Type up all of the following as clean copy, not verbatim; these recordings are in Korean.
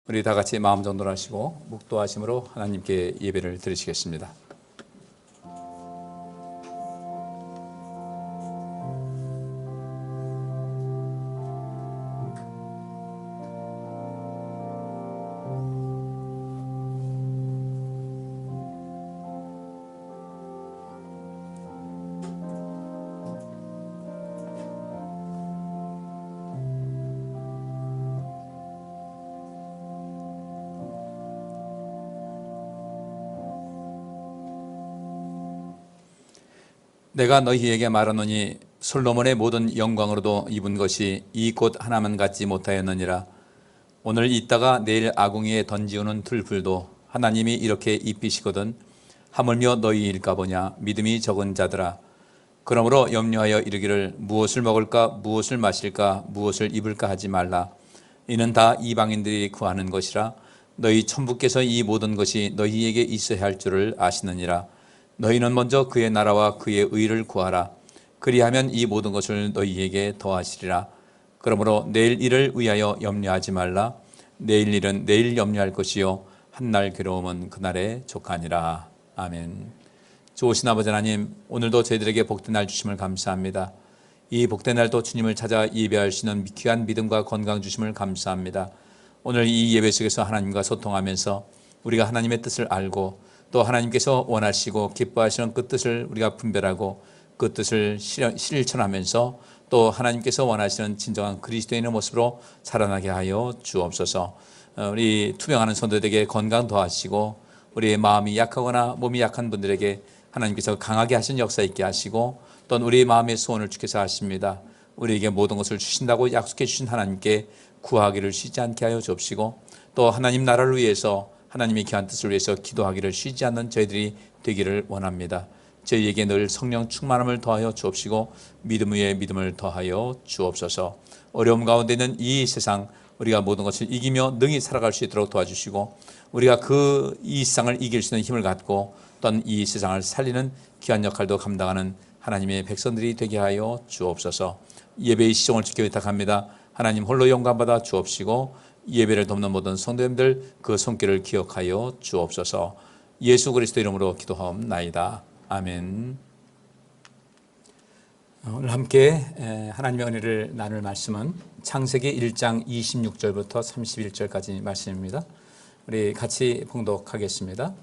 우리 다 같이 마음 정돈하시고 묵도하심으로 하나님께 예배를 드리시겠습니다. 내가 너희에게 말하노니 솔로몬의 모든 영광으로도 입은 것이 이 꽃 하나만 갖지 못하였느니라. 오늘 있다가 내일 아궁이에 던지우는 들불도 하나님이 이렇게 입히시거든 하물며 너희일까 보냐. 믿음이 적은 자들아, 그러므로 염려하여 이르기를 무엇을 먹을까 무엇을 마실까 무엇을 입을까 하지 말라. 이는 다 이방인들이 구하는 것이라. 너희 천부께서 이 모든 것이 너희에게 있어야 할 줄을 아시느니라. 너희는 먼저 그의 나라와 그의 의를 구하라. 그리하면 이 모든 것을 너희에게 더하시리라. 그러므로 내일 일을 위하여 염려하지 말라. 내일 일은 내일 염려할 것이요 한날 괴로움은 그날에 족하니라. 아멘. 좋으신 아버지 하나님, 오늘도 저희들에게 복된 날 주심을 감사합니다. 이 복된 날도 주님을 찾아 예배할 수 있는 귀한 믿음과 건강 주심을 감사합니다. 오늘 이 예배 속에서 하나님과 소통하면서 우리가 하나님의 뜻을 알고 또 하나님께서 원하시고 기뻐하시는 그 뜻을 우리가 분별하고 그 뜻을 실천하면서 또 하나님께서 원하시는 진정한 그리스도인의 모습으로 살아나게 하여 주옵소서. 우리 투병하는 성도들에게 건강 더하시고 우리의 마음이 약하거나 몸이 약한 분들에게 하나님께서 강하게 하신 역사 있게 하시고 또 우리의 마음의 소원을 주께서 하십니다. 우리에게 모든 것을 주신다고 약속해 주신 하나님께 구하기를 쉬지 않게 하여 주옵시고 또 하나님 나라를 위해서 하나님의 귀한 뜻을 위해서 기도하기를 쉬지 않는 저희들이 되기를 원합니다. 저희에게 늘 성령 충만함을 더하여 주옵시고 믿음 위에 믿음을 더하여 주옵소서. 어려움 가운데 있는 이 세상 우리가 모든 것을 이기며 능히 살아갈 수 있도록 도와주시고 우리가 이 세상을 이길 수 있는 힘을 갖고 또한 이 세상을 살리는 귀한 역할도 감당하는 하나님의 백성들이 되게 하여 주옵소서. 예배의 시종을 지켜 부탁합니다. 하나님 홀로 영광받아 주옵시고 예배를 돕는 모든 성도님들 그 손길을 기억하여 주옵소서. 예수 그리스도 이름으로 기도하옵나이다. 아멘. 오늘 함께 하나님의 은혜를 나눌 말씀은 창세기 1장 26절부터 31절까지 말씀입니다. 우리 같이 봉독하겠습니다.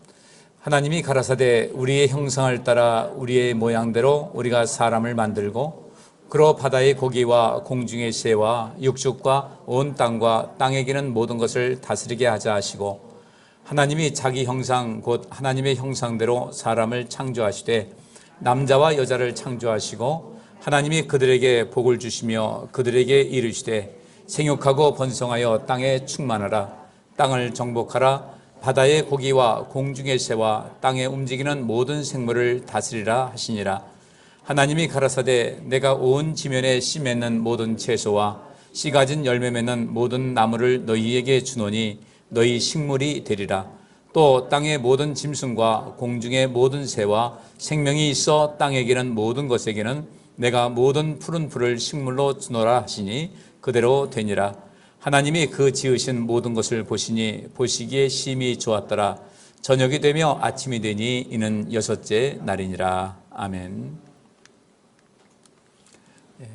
하나님이 가라사대 우리의 형상을 따라 우리의 모양대로 우리가 사람을 만들고 그로 바다의 고기와 공중의 새와 육축과 온 땅과 땅에 기는 모든 것을 다스리게 하자 하시고 하나님이 자기 형상 곧 하나님의 형상대로 사람을 창조하시되 남자와 여자를 창조하시고 하나님이 그들에게 복을 주시며 그들에게 이르시되 생육하고 번성하여 땅에 충만하라. 땅을 정복하라. 바다의 고기와 공중의 새와 땅에 움직이는 모든 생물을 다스리라 하시니라. 하나님이 가라사대 내가 온 지면에 씨 맺는 모든 채소와 씨 가진 열매 맺는 모든 나무를 너희에게 주노니 너희 식물이 되리라. 또 땅의 모든 짐승과 공중의 모든 새와 생명이 있어 땅에 기는 모든 것에게는 내가 모든 푸른 풀을 식물로 주노라 하시니 그대로 되니라. 하나님이 그 지으신 모든 것을 보시니 보시기에 심히 좋았더라. 저녁이 되며 아침이 되니 이는 여섯째 날이니라. 아멘.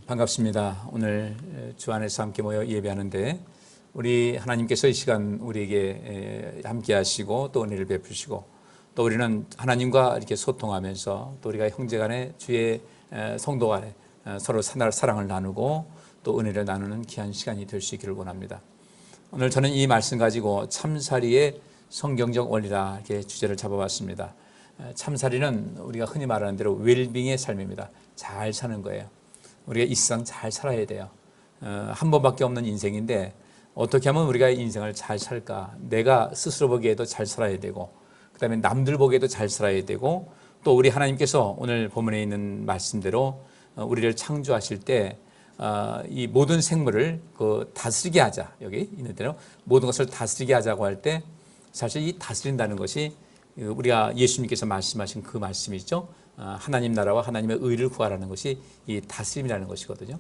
반갑습니다. 오늘 주 안에서 함께 모여 예배하는데 우리 하나님께서 이 시간 우리에게 함께 하시고 또 은혜를 베푸시고 또 우리는 하나님과 이렇게 소통하면서 또 우리가 형제간에 주의 성도 간에 서로 사랑을 나누고 또 은혜를 나누는 귀한 시간이 될 수 있기를 원합니다. 오늘 저는 이 말씀 가지고 참살이의 성경적 원리라 이렇게 주제를 잡아봤습니다. 참살이는 우리가 흔히 말하는 대로 웰빙의 삶입니다. 잘 사는 거예요. 우리가 이 세상 잘 살아야 돼요. 한 번밖에 없는 인생인데 어떻게 하면 우리가 인생을 잘 살까? 내가 스스로 보기에도 잘 살아야 되고 그 다음에 남들 보기에도 잘 살아야 되고 또 우리 하나님께서 오늘 본문에 있는 말씀대로 우리를 창조하실 때 이 모든 생물을 다스리게 하자. 여기 있는 대로 모든 것을 다스리게 하자고 할 때 사실 이 다스린다는 것이 우리가 예수님께서 말씀하신 그 말씀이죠. 하나님 나라와 하나님의 의를 구하라는 것이 이 다스림이라는 것이거든요.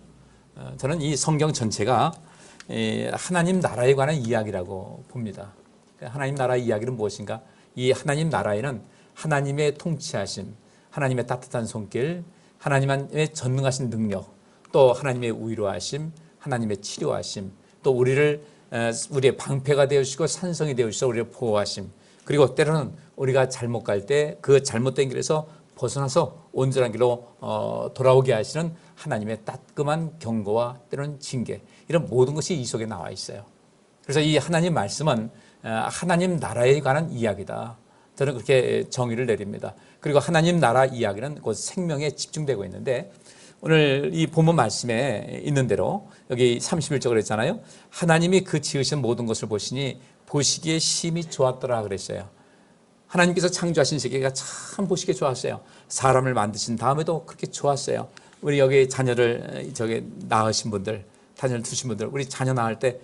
저는 이 성경 전체가 하나님 나라에 관한 이야기라고 봅니다. 하나님 나라 이야기는 무엇인가? 이 하나님 나라에는 하나님의 통치하심, 하나님의 따뜻한 손길, 하나님의 전능하신 능력, 또 하나님의 위로하심, 하나님의 치료하심, 또 우리의 방패가 되어주시고 산성이 되어주셔서 우리를 보호하심, 그리고 때로는 우리가 잘못 갈 때 그 잘못된 길에서 벗어나서 온전한 길로 돌아오게 하시는 하나님의 따끔한 경고와 때로는 징계, 이런 모든 것이 이 속에 나와 있어요. 그래서 이 하나님 말씀은 하나님 나라에 관한 이야기다. 저는 그렇게 정의를 내립니다. 그리고 하나님 나라 이야기는 곧 생명에 집중되고 있는데, 오늘 이 본문 말씀에 있는 대로 여기 31절에 했잖아요. 하나님이 그 지으신 모든 것을 보시니 보시기에 심히 좋았더라 그랬어요. 하나님께서 창조하신 세계가 참 보시기에 좋았어요. 사람을 만드신 다음에도 그렇게 좋았어요. 우리 여기 자녀를 낳으신 분들, 자녀를 두신 분들, 우리 자녀 낳을 때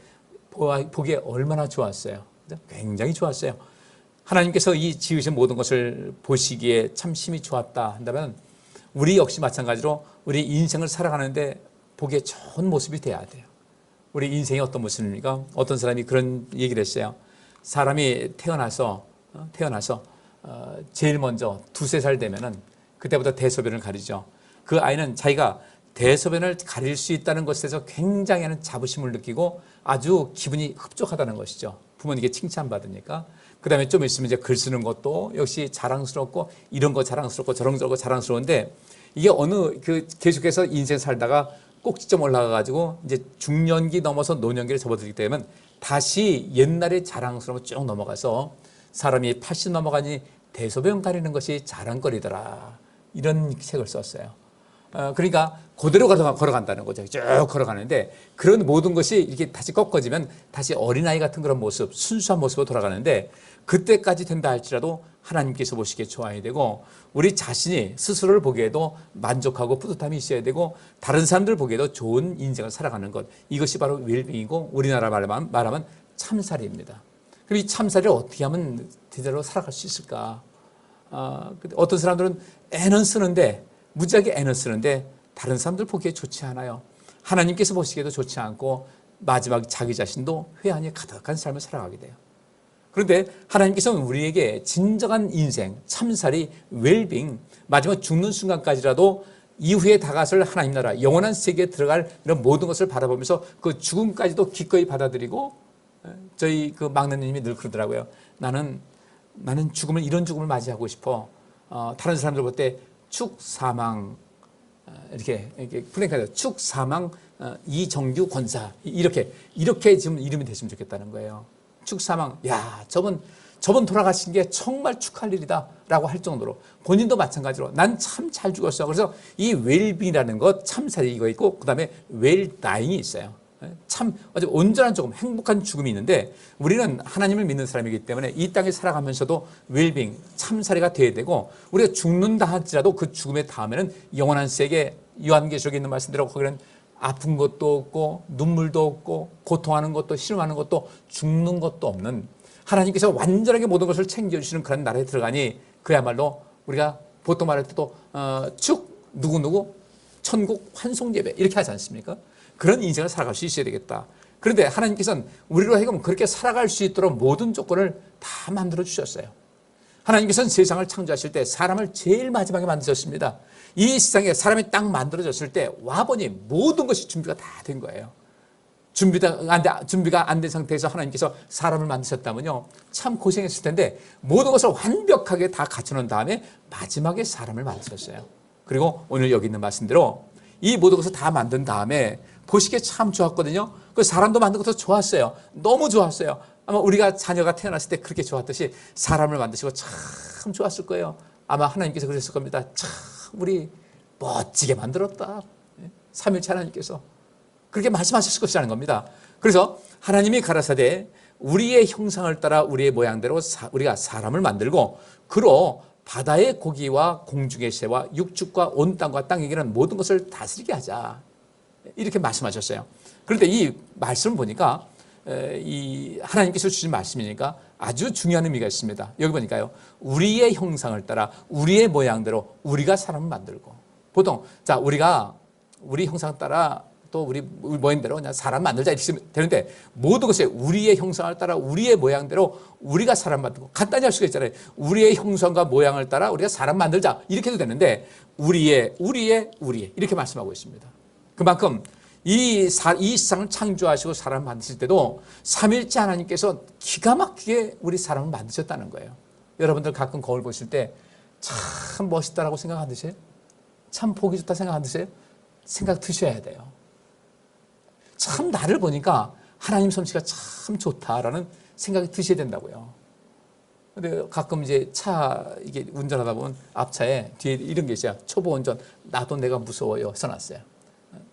보기에 얼마나 좋았어요. 굉장히 좋았어요. 하나님께서 이 지으신 모든 것을 보시기에 참 심히 좋았다 한다면, 우리 역시 마찬가지로 우리 인생을 살아가는데 보기에 좋은 모습이 돼야 돼요. 우리 인생이 어떤 모습입니까? 어떤 사람이 그런 얘기를 했어요. 사람이 태어나서 제일 먼저 2-3살 되면은 그때부터 대소변을 가리죠. 그 아이는 자기가 대소변을 가릴 수 있다는 것에 대해서 굉장히 자부심을 느끼고 아주 기분이 흡족하다는 것이죠. 부모님께 칭찬받으니까. 그 다음에 좀 있으면 이제 글 쓰는 것도 역시 자랑스럽고, 이런 거 자랑스럽고 저런 거 자랑스러운데, 이게 계속해서 인생 살다가 꼭지점 올라가가지고 이제 중년기 넘어서 노년기를 접어들기 때문에 다시 옛날의 자랑스러움을 쭉 넘어가서 사람이 80 넘어가니 대소변 가리는 것이 자랑거리더라, 이런 책을 썼어요. 그러니까 그대로 걸어간다는 거죠. 쭉 걸어가는데 그런 모든 것이 이렇게 다시 꺾어지면 다시 어린아이 같은 그런 모습, 순수한 모습으로 돌아가는데, 그때까지 된다 할지라도 하나님께서 보시기에 좋아야 되고, 우리 자신이 스스로를 보기에도 만족하고 뿌듯함이 있어야 되고, 다른 사람들 보기에도 좋은 인생을 살아가는 것, 이것이 바로 웰빙이고, 우리나라 말하면 참살이입니다. 그럼 이 참살을 어떻게 하면 제대로 살아갈 수 있을까? 어떤 사람들은 애는 쓰는데, 무지하게 애는 쓰는데 다른 사람들 보기에 좋지 않아요. 하나님께서 보시기에도 좋지 않고, 마지막 자기 자신도 회한이 가득한 삶을 살아가게 돼요. 그런데 하나님께서는 우리에게 진정한 인생, 참살이, 웰빙, 마지막 죽는 순간까지라도 이후에 다가설 하나님 나라, 영원한 세계에 들어갈 이런 모든 것을 바라보면서 그 죽음까지도 기꺼이 받아들이고, 저희 그 막내님이 늘 그러더라고요. 나는 죽음을, 이런 죽음을 맞이하고 싶어. 다른 사람들 볼 때 축사망, 이렇게 플랭크에서 축사망 이정규 권사, 이렇게 지금 이름이 됐으면 좋겠다는 거예요. 축사망, 야, 저분 돌아가신 게 정말 축하할 일이다 라고 할 정도로, 본인도 마찬가지로 난 참 잘 죽었어. 그래서 이 웰빙이라는 것, 참살이 이거 있고, 그 다음에 웰다잉이 있어요. 참 아주 온전한 죽음, 행복한 죽음이 있는데, 우리는 하나님을 믿는 사람이기 때문에 이 땅에 살아가면서도 웰빙, 참살이가 돼야 되고, 우리가 죽는다 할지라도 그 죽음의 다음에는 영원한 세계, 요한계시록에 있는 말씀대로 거기는 아픈 것도 없고, 눈물도 없고, 고통하는 것도, 실험하는 것도, 죽는 것도 없는, 하나님께서 완전하게 모든 것을 챙겨주시는 그런 나라에 들어가니, 그야말로 우리가 보통 말할 때도 축 누구누구 천국 환송예배 이렇게 하지 않습니까? 그런 인생을 살아갈 수 있어야 되겠다. 그런데 하나님께서는 우리로 하여금 그렇게 살아갈 수 있도록 모든 조건을 다 만들어 주셨어요. 하나님께서는 세상을 창조하실 때 사람을 제일 마지막에 만드셨습니다. 이 세상에 사람이 딱 만들어졌을 때 와보니 모든 것이 준비가 다 된 거예요. 준비가 안 된 상태에서 하나님께서 사람을 만드셨다면요, 참 고생했을 텐데 모든 것을 완벽하게 다 갖춰놓은 다음에 마지막에 사람을 만드셨어요. 그리고 오늘 여기 있는 말씀대로 이 모든 것을 다 만든 다음에 보시기에 참 좋았거든요. 그 사람도 만든 것도 좋았어요. 너무 좋았어요. 아마 우리가 자녀가 태어났을 때 그렇게 좋았듯이 사람을 만드시고 참 좋았을 거예요. 아마 하나님께서 그랬을 겁니다. 참 우리 멋지게 만들었다. 삼위일체 하나님께서 그렇게 말씀하셨을 것이라는 겁니다. 그래서 하나님이 가라사대 우리의 형상을 따라 우리의 모양대로 우리가 사람을 만들고, 그로 바다의 고기와 공중의 새와 육축과 온 땅과 땅에 기는 모든 것을 다스리게 하자, 이렇게 말씀하셨어요. 그런데 이 말씀을 보니까 이 하나님께서 주신 말씀이니까 아주 중요한 의미가 있습니다. 여기 보니까요, 우리의 형상을 따라 우리의 모양대로 우리가 사람을 만들고, 보통 우리가 우리 형상 따라 또 우리 모양대로 그냥 사람 만들자 이렇게 되는데 모든 것이 우리의 형상을 따라 우리의 모양대로 우리가 사람 만들고 간단히 할 수가 있잖아요. 우리의 형상과 모양을 따라 우리가 사람 만들자 이렇게 해도 되는데 우리의 이렇게 말씀하고 있습니다. 그만큼 이 세상을 창조하시고 사람을 만드실 때도 삼일째 하나님께서 기가 막히게 우리 사람을 만드셨다는 거예요. 여러분들 가끔 거울 보실 때 참 멋있다라고 생각 안 드세요? 참 보기 좋다 생각 안 드세요? 생각 드셔야 돼요. 참 나를 보니까 하나님 솜씨가 참 좋다라는 생각이 드셔야 된다고요. 근데 가끔 이제 이게 운전하다 보면 앞차에 뒤에 이런 게 있어요. 초보 운전, 나도 내가 무서워요 써놨어요.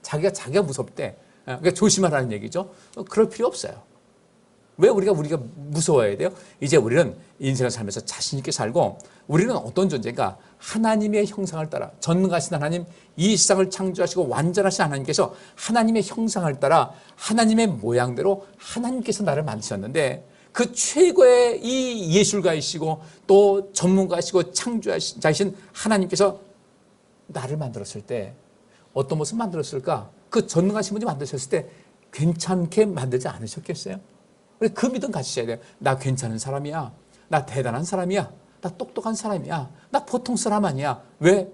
자기가 무섭대. 그러니까 조심하라는 얘기죠. 그럴 필요 없어요. 왜 우리가 무서워야 돼요? 이제 우리는 인생을 살면서 자신 있게 살고 우리는 어떤 존재인가? 하나님의 형상을 따라 전능하신 하나님, 이 세상을 창조하시고 완전하신 하나님께서 하나님의 형상을 따라 하나님의 모양대로 하나님께서 나를 만드셨는데 그 최고의 이 예술가이시고 또 전문가이시고 창조자이신 하나님께서 나를 만들었을 때 어떤 모습 만들었을까? 그 전능하신 분이 만드셨을 때 괜찮게 만들지 않으셨겠어요? 그 믿음 가지셔야 돼요. 나 괜찮은 사람이야. 나 대단한 사람이야. 나 똑똑한 사람이야. 나 보통 사람 아니야. 왜?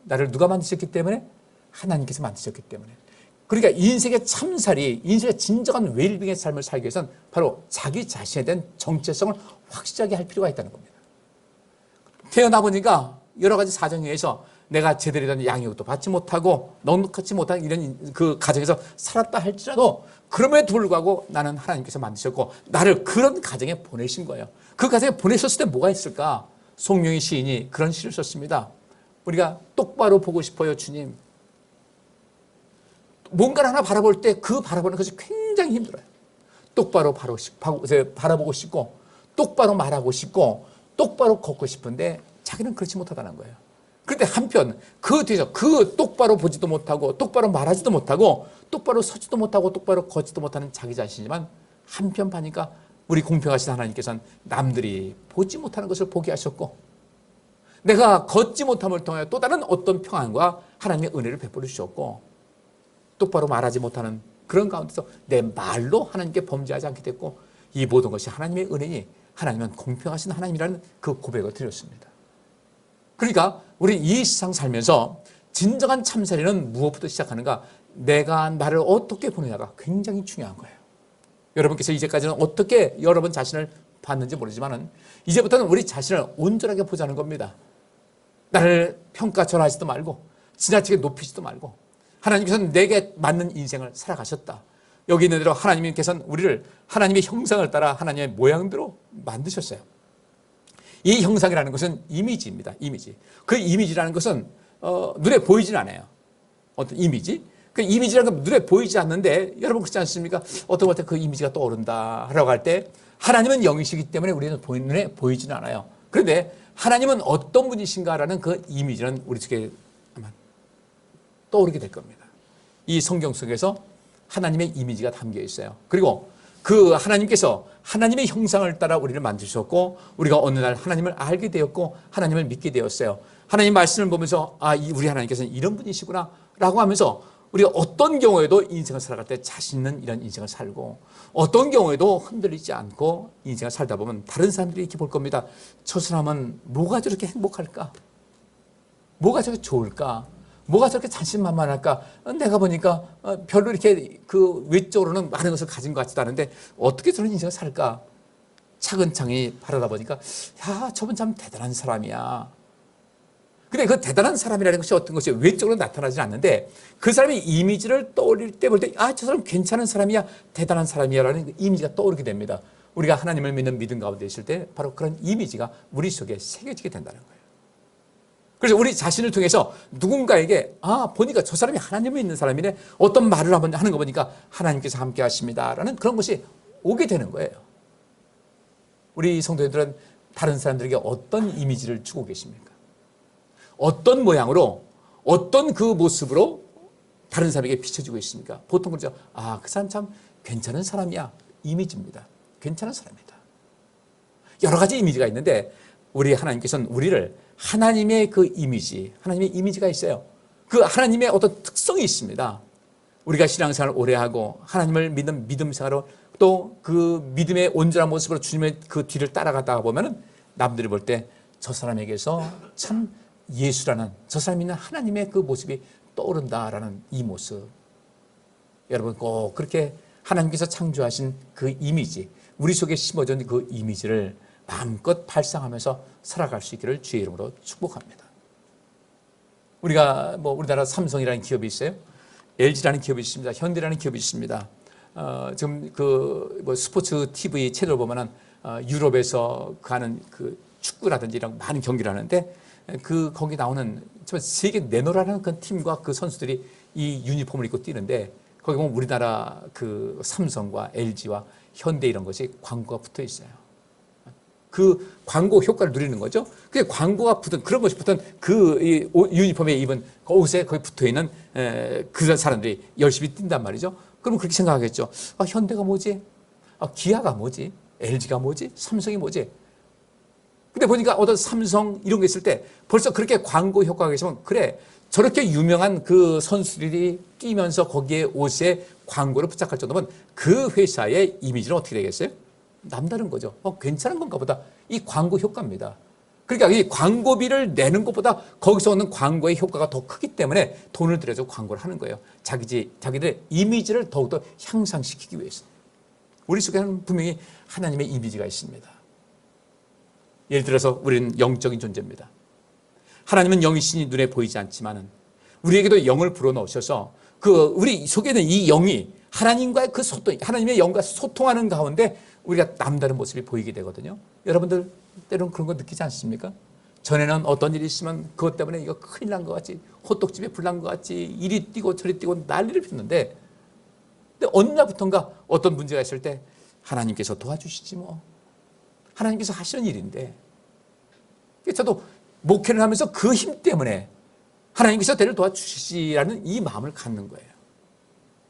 나를 누가 만드셨기 때문에? 하나님께서 만드셨기 때문에. 그러니까 인생의 참살이, 인생의 진정한 웰빙의 삶을 살기 위해서는 바로 자기 자신에 대한 정체성을 확실하게 할 필요가 있다는 겁니다. 태어나 보니까 여러 가지 사정에 의해서 내가 제대로 된 양육도 받지 못하고 넉넉하지 못한 이런 그 가정에서 살았다 할지라도 그럼에도 불구하고 나는 하나님께서 만드셨고 나를 그런 가정에 보내신 거예요. 그 가정에 보내셨을 때 뭐가 있을까? 송명희 시인이 그런 시를 썼습니다. 우리가 똑바로 보고 싶어요, 주님. 뭔가를 하나 바라볼 때 그 바라보는 것이 굉장히 힘들어요. 똑바로 바라보고 싶고 똑바로 말하고 싶고 똑바로 걷고 싶은데 자기는 그렇지 못하다는 거예요. 그런데 한편 그 뒤에서 그 똑바로 보지도 못하고 똑바로 말하지도 못하고 똑바로 서지도 못하고 똑바로 걷지도 못하는 자기 자신이지만 한편 보니까 우리 공평하신 하나님께서는 남들이 보지 못하는 것을 보게 하셨고 내가 걷지 못함을 통해 또 다른 어떤 평안과 하나님의 은혜를 베풀어 주셨고 똑바로 말하지 못하는 그런 가운데서 내 말로 하나님께 범죄하지 않게 됐고 이 모든 것이 하나님의 은혜니 하나님은 공평하신 하나님이라는 그 고백을 드렸습니다. 그러니까 우리 이 세상 살면서 진정한 참살이는 무엇부터 시작하는가? 내가 나를 어떻게 보느냐가 굉장히 중요한 거예요. 여러분께서 이제까지는 어떻게 여러분 자신을 봤는지 모르지만 이제부터는 우리 자신을 온전하게 보자는 겁니다. 나를 평가절하지도 말고 지나치게 높이지도 말고 하나님께서는 내게 맞는 인생을 살아가셨다. 여기 있는 대로 하나님께서는 우리를 하나님의 형상을 따라 하나님의 모양대로 만드셨어요. 이 형상이라는 것은 이미지입니다. 이미지. 그 이미지라는 것은 눈에 보이진 않아요. 어떤 이미지? 그 이미지라는 건 눈에 보이지 않는데 여러분 그렇지 않습니까? 어떤 때 그 이미지가 떠오른다 하라고 할 때 하나님은 영이시기 때문에 우리는 눈에 보이지는 않아요. 그런데 하나님은 어떤 분이신가라는 그 이미지는 우리 속에 아마 떠오르게 될 겁니다. 이 성경 속에서 하나님의 이미지가 담겨 있어요. 그리고 그 하나님께서 하나님의 형상을 따라 우리를 만드셨고 우리가 어느 날 하나님을 알게 되었고 하나님을 믿게 되었어요. 하나님 말씀을 보면서 우리 하나님께서는 이런 분이시구나 라고 하면서 우리가 어떤 경우에도 인생을 살아갈 때 자신 있는 이런 인생을 살고 어떤 경우에도 흔들리지 않고 인생을 살다 보면 다른 사람들이 이렇게 볼 겁니다. 저 사람은 뭐가 저렇게 행복할까? 뭐가 저렇게 좋을까? 뭐가 저렇게 자신만만할까? 내가 보니까 별로 이렇게 그 외적으로는 많은 것을 가진 것 같지도 않은데 어떻게 저런 인생을 살까? 차근차근히 바라다 보니까 야, 저분 참 대단한 사람이야. 근데 그 대단한 사람이라는 것이 어떤 것이 외적으로 나타나지 않는데 그 사람의 이미지를 떠올릴 때 볼 때 저 사람 괜찮은 사람이야, 대단한 사람이야라는 그 이미지가 떠오르게 됩니다. 우리가 하나님을 믿는 믿음 가운데 있을 때 바로 그런 이미지가 우리 속에 새겨지게 된다는 거예요. 그래서 우리 자신을 통해서 누군가에게 보니까 저 사람이 하나님을 믿는 사람이네. 어떤 말을 하는 거 보니까 하나님께서 함께 하십니다라는 그런 것이 오게 되는 거예요. 우리 성도들은 다른 사람들에게 어떤 이미지를 주고 계십니까? 어떤 모양으로 어떤 그 모습으로 다른 사람에게 비춰지고 있습니까? 보통 그러죠. 그 사람 참 괜찮은 사람이야. 이미지입니다. 괜찮은 사람이다. 여러 가지 이미지가 있는데 우리 하나님께서는 우리를 하나님의 그 이미지, 하나님의 이미지가 있어요. 그 하나님의 어떤 특성이 있습니다. 우리가 신앙생활을 오래 하고 하나님을 믿는 믿음 생활로 또 그 믿음의 온전한 모습으로 주님의 그 뒤를 따라가다가 보면은 남들이 볼 때 저 사람에게서 참 예수라는, 저 사람이 있는 하나님의 그 모습이 떠오른다라는 이 모습. 여러분 꼭 그렇게 하나님께서 창조하신 그 이미지, 우리 속에 심어진 그 이미지를 마음껏 발상하면서 살아갈 수 있기를 주의 이름으로 축복합니다. 우리가 우리나라 삼성이라는 기업이 있어요. LG라는 기업이 있습니다. 현대라는 기업이 있습니다. 지금 스포츠 TV 채널 보면은 유럽에서 가는 그 축구라든지 이런 많은 경기를 하는데 거기 나오는 세계 내노라는 그 팀과 그 선수들이 이 유니폼을 입고 뛰는데 거기 보면 우리나라 그 삼성과 LG와 현대 이런 것이 광고가 붙어 있어요. 그 광고 효과를 누리는 거죠. 그 광고가 붙은 그런 것이 붙은 그 유니폼에 입은 그 옷에 거기 붙어 있는 그 사람들이 열심히 뛴단 말이죠. 그럼 그렇게 생각하겠죠. 현대가 뭐지? 기아가 뭐지? LG가 뭐지? 삼성이 뭐지? 근데 보니까 어떤 삼성 이런 게 있을 때 벌써 그렇게 광고 효과가 있으면 그래, 저렇게 유명한 그 선수들이 뛰면서 거기에 옷에 광고를 부착할 정도면 그 회사의 이미지는 어떻게 되겠어요? 남다른 거죠. 괜찮은 건가 보다. 이 광고 효과입니다. 그러니까 이 광고비를 내는 것보다 거기서 오는 광고의 효과가 더 크기 때문에 돈을 들여서 광고를 하는 거예요. 자기들의 이미지를 더욱더 향상시키기 위해서. 우리 속에는 분명히 하나님의 이미지가 있습니다. 예를 들어서 우리는 영적인 존재입니다. 하나님은 영이시니 눈에 보이지 않지만은 우리에게도 영을 불어넣으셔서 우리 속에는 이 영이 하나님과의 그 소통, 하나님의 영과 소통하는 가운데 우리가 남다른 모습이 보이게 되거든요. 여러분들 때로는 그런 거 느끼지 않습니까? 전에는 어떤 일이 있으면 그것 때문에 이거 큰일 난 것 같지, 호떡집에 불 난 것 같지, 이리 뛰고 저리 뛰고 난리를 피웠는데, 근데 어느 날부턴가 어떤 문제가 있을 때 하나님께서 도와주시지 뭐. 하나님께서 하시는 일인데, 저도 목회를 하면서 그 힘 때문에 하나님께서 대를 도와주시라는 이 마음을 갖는 거예요.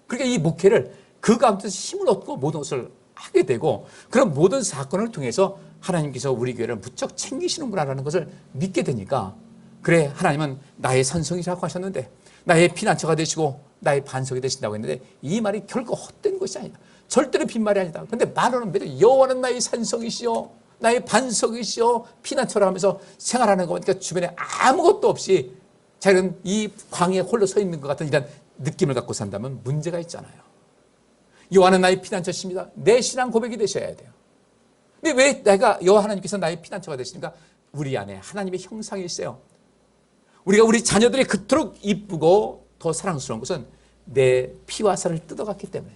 그러니까 이 목회를 그 가운데서 힘을 얻고 모든 것을 하게 되고, 그런 모든 사건을 통해서 하나님께서 우리 교회를 무척 챙기시는구나라는 것을 믿게 되니까, 그래, 하나님은 나의 산성이라고 하셨는데 나의 피난처가 되시고 나의 반석이 되신다고 했는데 이 말이 결코 헛된 것이 아니다. 절대로 빈말이 아니다. 그런데 말로는 매일 여호와는 나의 산성이시여 나의 반석이시여 피난처라 하면서 생활하는 거 보니까 주변에 아무것도 없이 자기는 이 광야에 홀로 서 있는 것 같은 이런 느낌을 갖고 산다면 문제가 있잖아요. 여호와는 나의 피난처십니다. 내 신앙 고백이 되셔야 돼요. 근데 왜 내가 여호와 하나님께서 나의 피난처가 되시니까? 우리 안에 하나님의 형상이 있어요. 우리 자녀들이 그토록 이쁘고 더 사랑스러운 것은 내 피와 살을 뜯어갔기 때문에,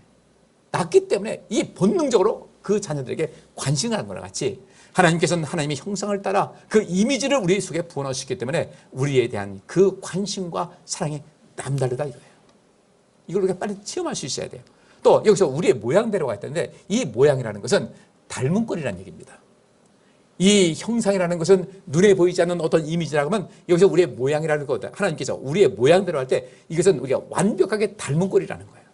낳기 때문에 이 본능적으로 그 자녀들에게 관심을 하는 것과 같이 하나님께서는 하나님의 형상을 따라 그 이미지를 우리 속에 부어넣으셨기 때문에 우리에 대한 그 관심과 사랑이 남다르다 이거예요. 이걸 우리가 빨리 체험할 수 있어야 돼요. 또 여기서 우리의 모양대로가 있다는데 이 모양이라는 것은 닮은 꼴이라는 얘기입니다. 이 형상이라는 것은 눈에 보이지 않는 어떤 이미지라고 하면 여기서 우리의 모양이라는 것, 하나님께서 우리의 모양대로 할 때 이것은 우리가 완벽하게 닮은 꼴이라는 거예요.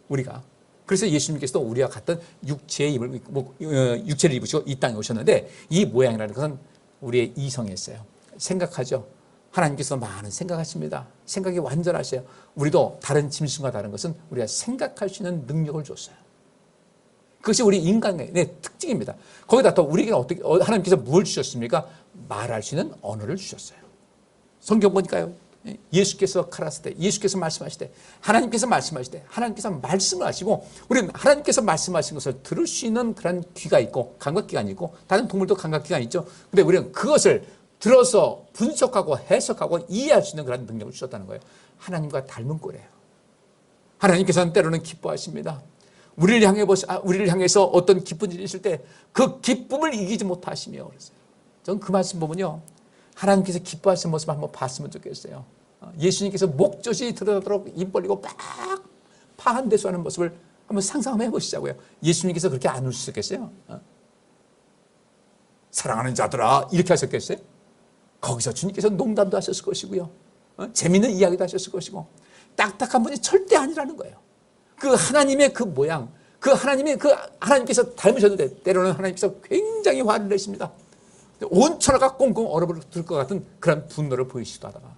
우리가. 그래서 예수님께서도 우리와 같은 육체를 입으시고 이 땅에 오셨는데 이 모양이라는 것은 우리의 이성이었어요. 생각하죠. 하나님께서 많은 생각하십니다. 생각이 완전하셔요. 우리도 다른 짐승과 다른 것은 우리가 생각할 수 있는 능력을 줬어요. 그것이 우리 인간의 특징입니다. 거기다 또 우리에게 어떻게 하나님께서 뭘 주셨습니까? 말할 수 있는 언어를 주셨어요. 성경 보니까요. 예수께서 가라사대 때, 예수께서 말씀하실 때, 하나님께서 말씀하실 때, 하나님께서 말씀을 하시고 우리는 하나님께서 말씀하신 것을 들을 수 있는 그런 귀가 있고 감각기관이 있고 다른 동물도 감각기관이 있죠. 근데 우리는 그것을 들어서 분석하고 해석하고 이해할 수 있는 그런 능력을 주셨다는 거예요. 하나님과 닮은 꼴이에요. 하나님께서는 때로는 기뻐하십니다. 우리를 향해서 어떤 기쁜 일이 있을 때 그 기쁨을 이기지 못하시며 그랬어요. 저는 그 말씀 보면요. 하나님께서 기뻐하시는 모습을 한번 봤으면 좋겠어요. 예수님께서 목젖이 드러나도록 입 벌리고 막 파한대수하는 모습을 한번 상상 한번 해보시자고요. 예수님께서 그렇게 안 웃으셨겠어요? 사랑하는 자들아 이렇게 하셨겠어요? 거기서 주님께서 농담도 하셨을 것이고요. 재미있는 이야기도 하셨을 것이고 딱딱한 분이 절대 아니라는 거예요. 그 하나님의 그 모양, 하나님께서 닮으셨는데 때로는 하나님께서 굉장히 화를 내십니다. 온 천하가 꽁꽁 얼어붙을 것 같은 그런 분노를 보이시기도 하다가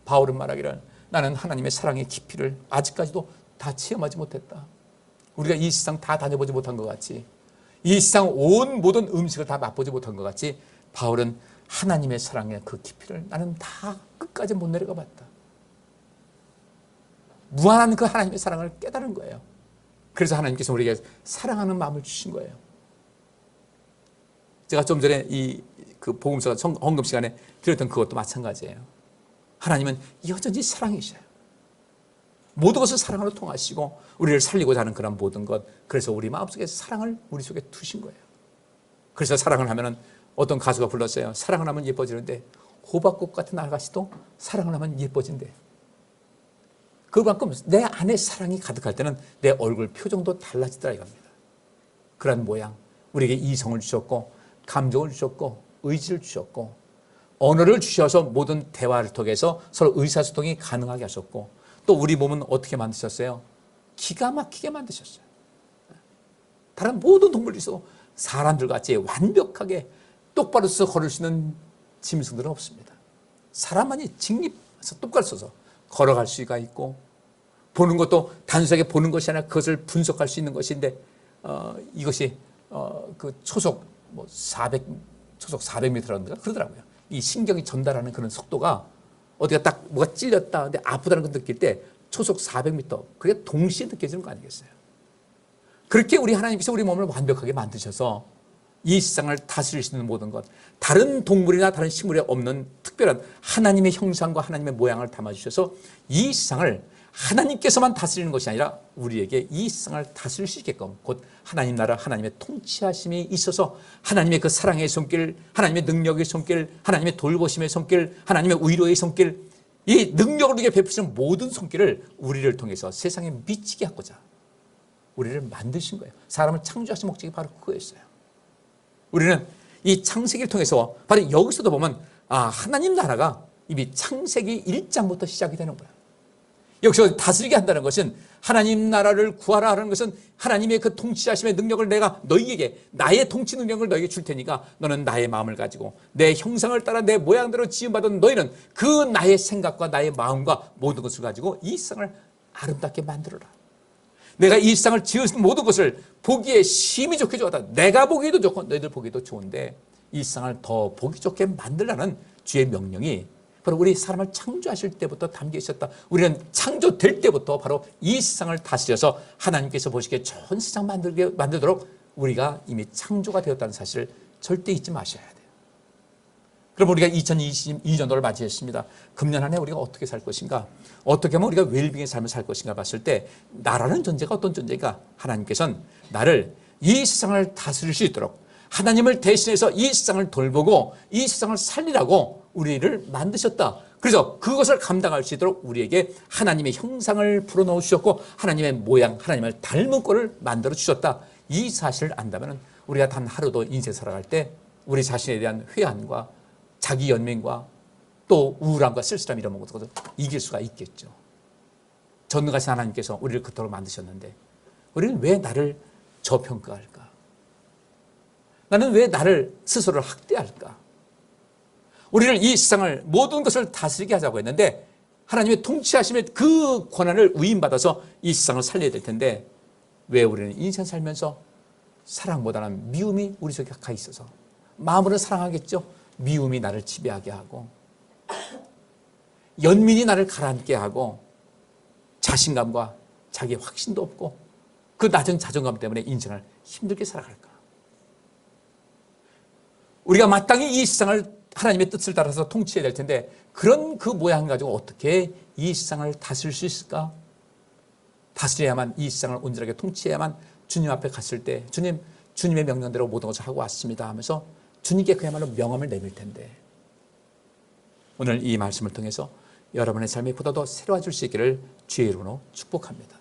바울은 말하기를 나는 하나님의 사랑의 깊이를 아직까지도 다 체험하지 못했다. 우리가 이 세상 다 다녀보지 못한 것 같이, 이 세상 온 모든 음식을 다 맛보지 못한 것 같이, 바울은 하나님의 사랑의 그 깊이를 나는 다 끝까지 못 내려가 봤다. 무한한 그 하나님의 사랑을 깨달은 거예요. 그래서 하나님께서 우리에게 사랑하는 마음을 주신 거예요. 제가 좀 전에 그 복음서 헌금 시간에 드렸던 그것도 마찬가지예요. 하나님은 여전히 사랑이셔요. 모든 것을 사랑으로 통하시고 우리를 살리고자 하는 그런 모든 것, 그래서 우리 마음속에 사랑을 우리 속에 두신 거예요. 그래서 사랑을 하면은 어떤 가수가 불렀어요. 사랑을 하면 예뻐지는데 호박꽃 같은 아가씨도 사랑을 하면 예뻐진대. 그만큼 내 안에 사랑이 가득할 때는 내 얼굴 표정도 달라지더라 이겁니다. 그런 모양, 우리에게 이성을 주셨고 감정을 주셨고 의지를 주셨고 언어를 주셔서 모든 대화를 통해서 서로 의사소통이 가능하게 하셨고, 또 우리 몸은 어떻게 만드셨어요? 기가 막히게 만드셨어요. 다른 모든 동물에서 사람들 같이 완벽하게 똑바로 서서 걸을 수 있는 짐승들은 없습니다. 사람만이 직립해서 똑바로 서서 걸어갈 수가 있고, 보는 것도 단순하게 보는 것이 아니라 그것을 분석할 수 있는 것인데, 이것이 그 초속 400m라든가 그러더라고요. 이 신경이 전달하는 그런 속도가 어디가 딱 뭐가 찔렸다 근데 아프다는 걸 느낄 때 초속 400m, 그게 동시에 느껴지는 거 아니겠어요? 그렇게 우리 하나님께서 우리 몸을 완벽하게 만드셔서 이 세상을 다스릴 수 있는 모든 것, 다른 동물이나 다른 식물에 없는 특별한 하나님의 형상과 하나님의 모양을 담아주셔서 이 세상을 하나님께서만 다스리는 것이 아니라 우리에게 이 세상을 다스릴 수 있게끔, 곧 하나님 나라 하나님의 통치하심이 있어서 하나님의 그 사랑의 손길, 하나님의 능력의 손길, 하나님의 돌보심의 손길, 하나님의 위로의 손길, 이 능력을 우리에게 베푸시는 모든 손길을 우리를 통해서 세상에 미치게 하고자 우리를 만드신 거예요. 사람을 창조하신 목적이 바로 그거였어요. 우리는 이 창세기를 통해서 바로 여기서도 보면 하나님 나라가 이미 창세기 1장부터 시작이 되는 거예요. 여기서 다스리게 한다는 것은, 하나님 나라를 구하라 하는 것은 하나님의 그 통치하심의 능력을 내가 너희에게, 나의 통치 능력을 너희에게 줄 테니까 너는 나의 마음을 가지고 내 형상을 따라 내 모양대로 지음받은 너희는 그 나의 생각과 나의 마음과 모든 것을 가지고 이 세상을 아름답게 만들어라. 내가 이 세상을 지은 모든 것을 보기에 심히 좋게 주었다. 내가 보기에도 좋고 너희들 보기에도 좋은데 이 세상을 더 보기 좋게 만들라는 주의 명령이 바로 우리 사람을 창조하실 때부터 담겨 있었다. 우리는 창조될 때부터 바로 이 세상을 다스려서 하나님께서 보시기에 좋은 세상 만들도록 우리가 이미 창조가 되었다는 사실을 절대 잊지 마셔야 돼요. 그럼 우리가 2022년도를 맞이했습니다. 금년 한 해 우리가 어떻게 살 것인가? 어떻게 하면 우리가 웰빙의 삶을 살 것인가 봤을 때, 나라는 존재가 어떤 존재인가? 하나님께서는 나를 이 세상을 다스릴 수 있도록, 하나님을 대신해서 이 세상을 돌보고 이 세상을 살리라고 우리를 만드셨다. 그래서 그것을 감당할 수 있도록 우리에게 하나님의 형상을 불어넣어 주셨고 하나님의 모양, 하나님을 닮은 꼴을 만들어 주셨다. 이 사실을 안다면 우리가 단 하루도 인생 살아갈 때 우리 자신에 대한 회한과 자기 연민과 또 우울함과 쓸쓸함 이런 것을 이길 수가 있겠죠. 전능하신 하나님께서 우리를 그토록 만드셨는데 우리는 왜 나를 저평가할까? 나는 왜 나를 스스로를 학대할까? 우리를 이 세상을 모든 것을 다스리게 하자고 했는데 하나님의 통치하심의 그 권한을 위임받아서 이 세상을 살려야 될 텐데 왜 우리는 인생 살면서 사랑보다는 미움이 우리 속에 가 있어서, 마음으로는 사랑하겠죠. 미움이 나를 지배하게 하고 연민이 나를 가라앉게 하고 자신감과 자기의 확신도 없고 그 낮은 자존감 때문에 인생을 힘들게 살아갈까? 우리가 마땅히 이 세상을 하나님의 뜻을 따라서 통치해야 될 텐데 그런 그 모양 가지고 어떻게 이 세상을 다스릴 수 있을까? 다스려야만, 이 세상을 온전하게 통치해야만 주님 앞에 갔을 때 주님의 명령대로 모든 것을 하고 왔습니다 하면서 주님께 그야말로 명함을 내밀 텐데, 오늘 이 말씀을 통해서 여러분의 삶이 보다 더 새로워질 수 있기를 주의 이름으로 축복합니다.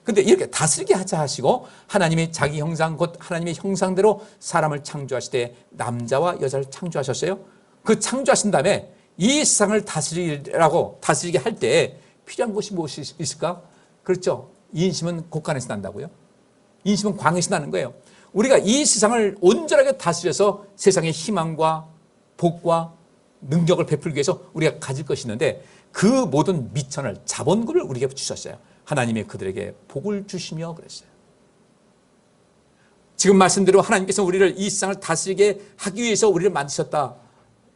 근데 이렇게 다스리게 하자 하시고 하나님이 자기 형상, 곧 하나님의 형상대로 사람을 창조하시되 남자와 여자를 창조하셨어요. 그 창조하신 다음에 이 세상을 다스리게 할 때 필요한 것이 무엇이 있을까? 그렇죠. 인심은 곳간에서 난다고요. 인심은 광에서 나는 거예요. 우리가 이 세상을 온전하게 다스려서 세상의 희망과 복과 능력을 베풀기 위해서 우리가 가질 것이 있는데 그 모든 미천을, 자본금을 우리에게 주셨어요. 하나님이 그들에게 복을 주시며 그랬어요. 지금 말씀대로 하나님께서 우리를 이 세상을 다스리게 하기 위해서 우리를 만드셨다.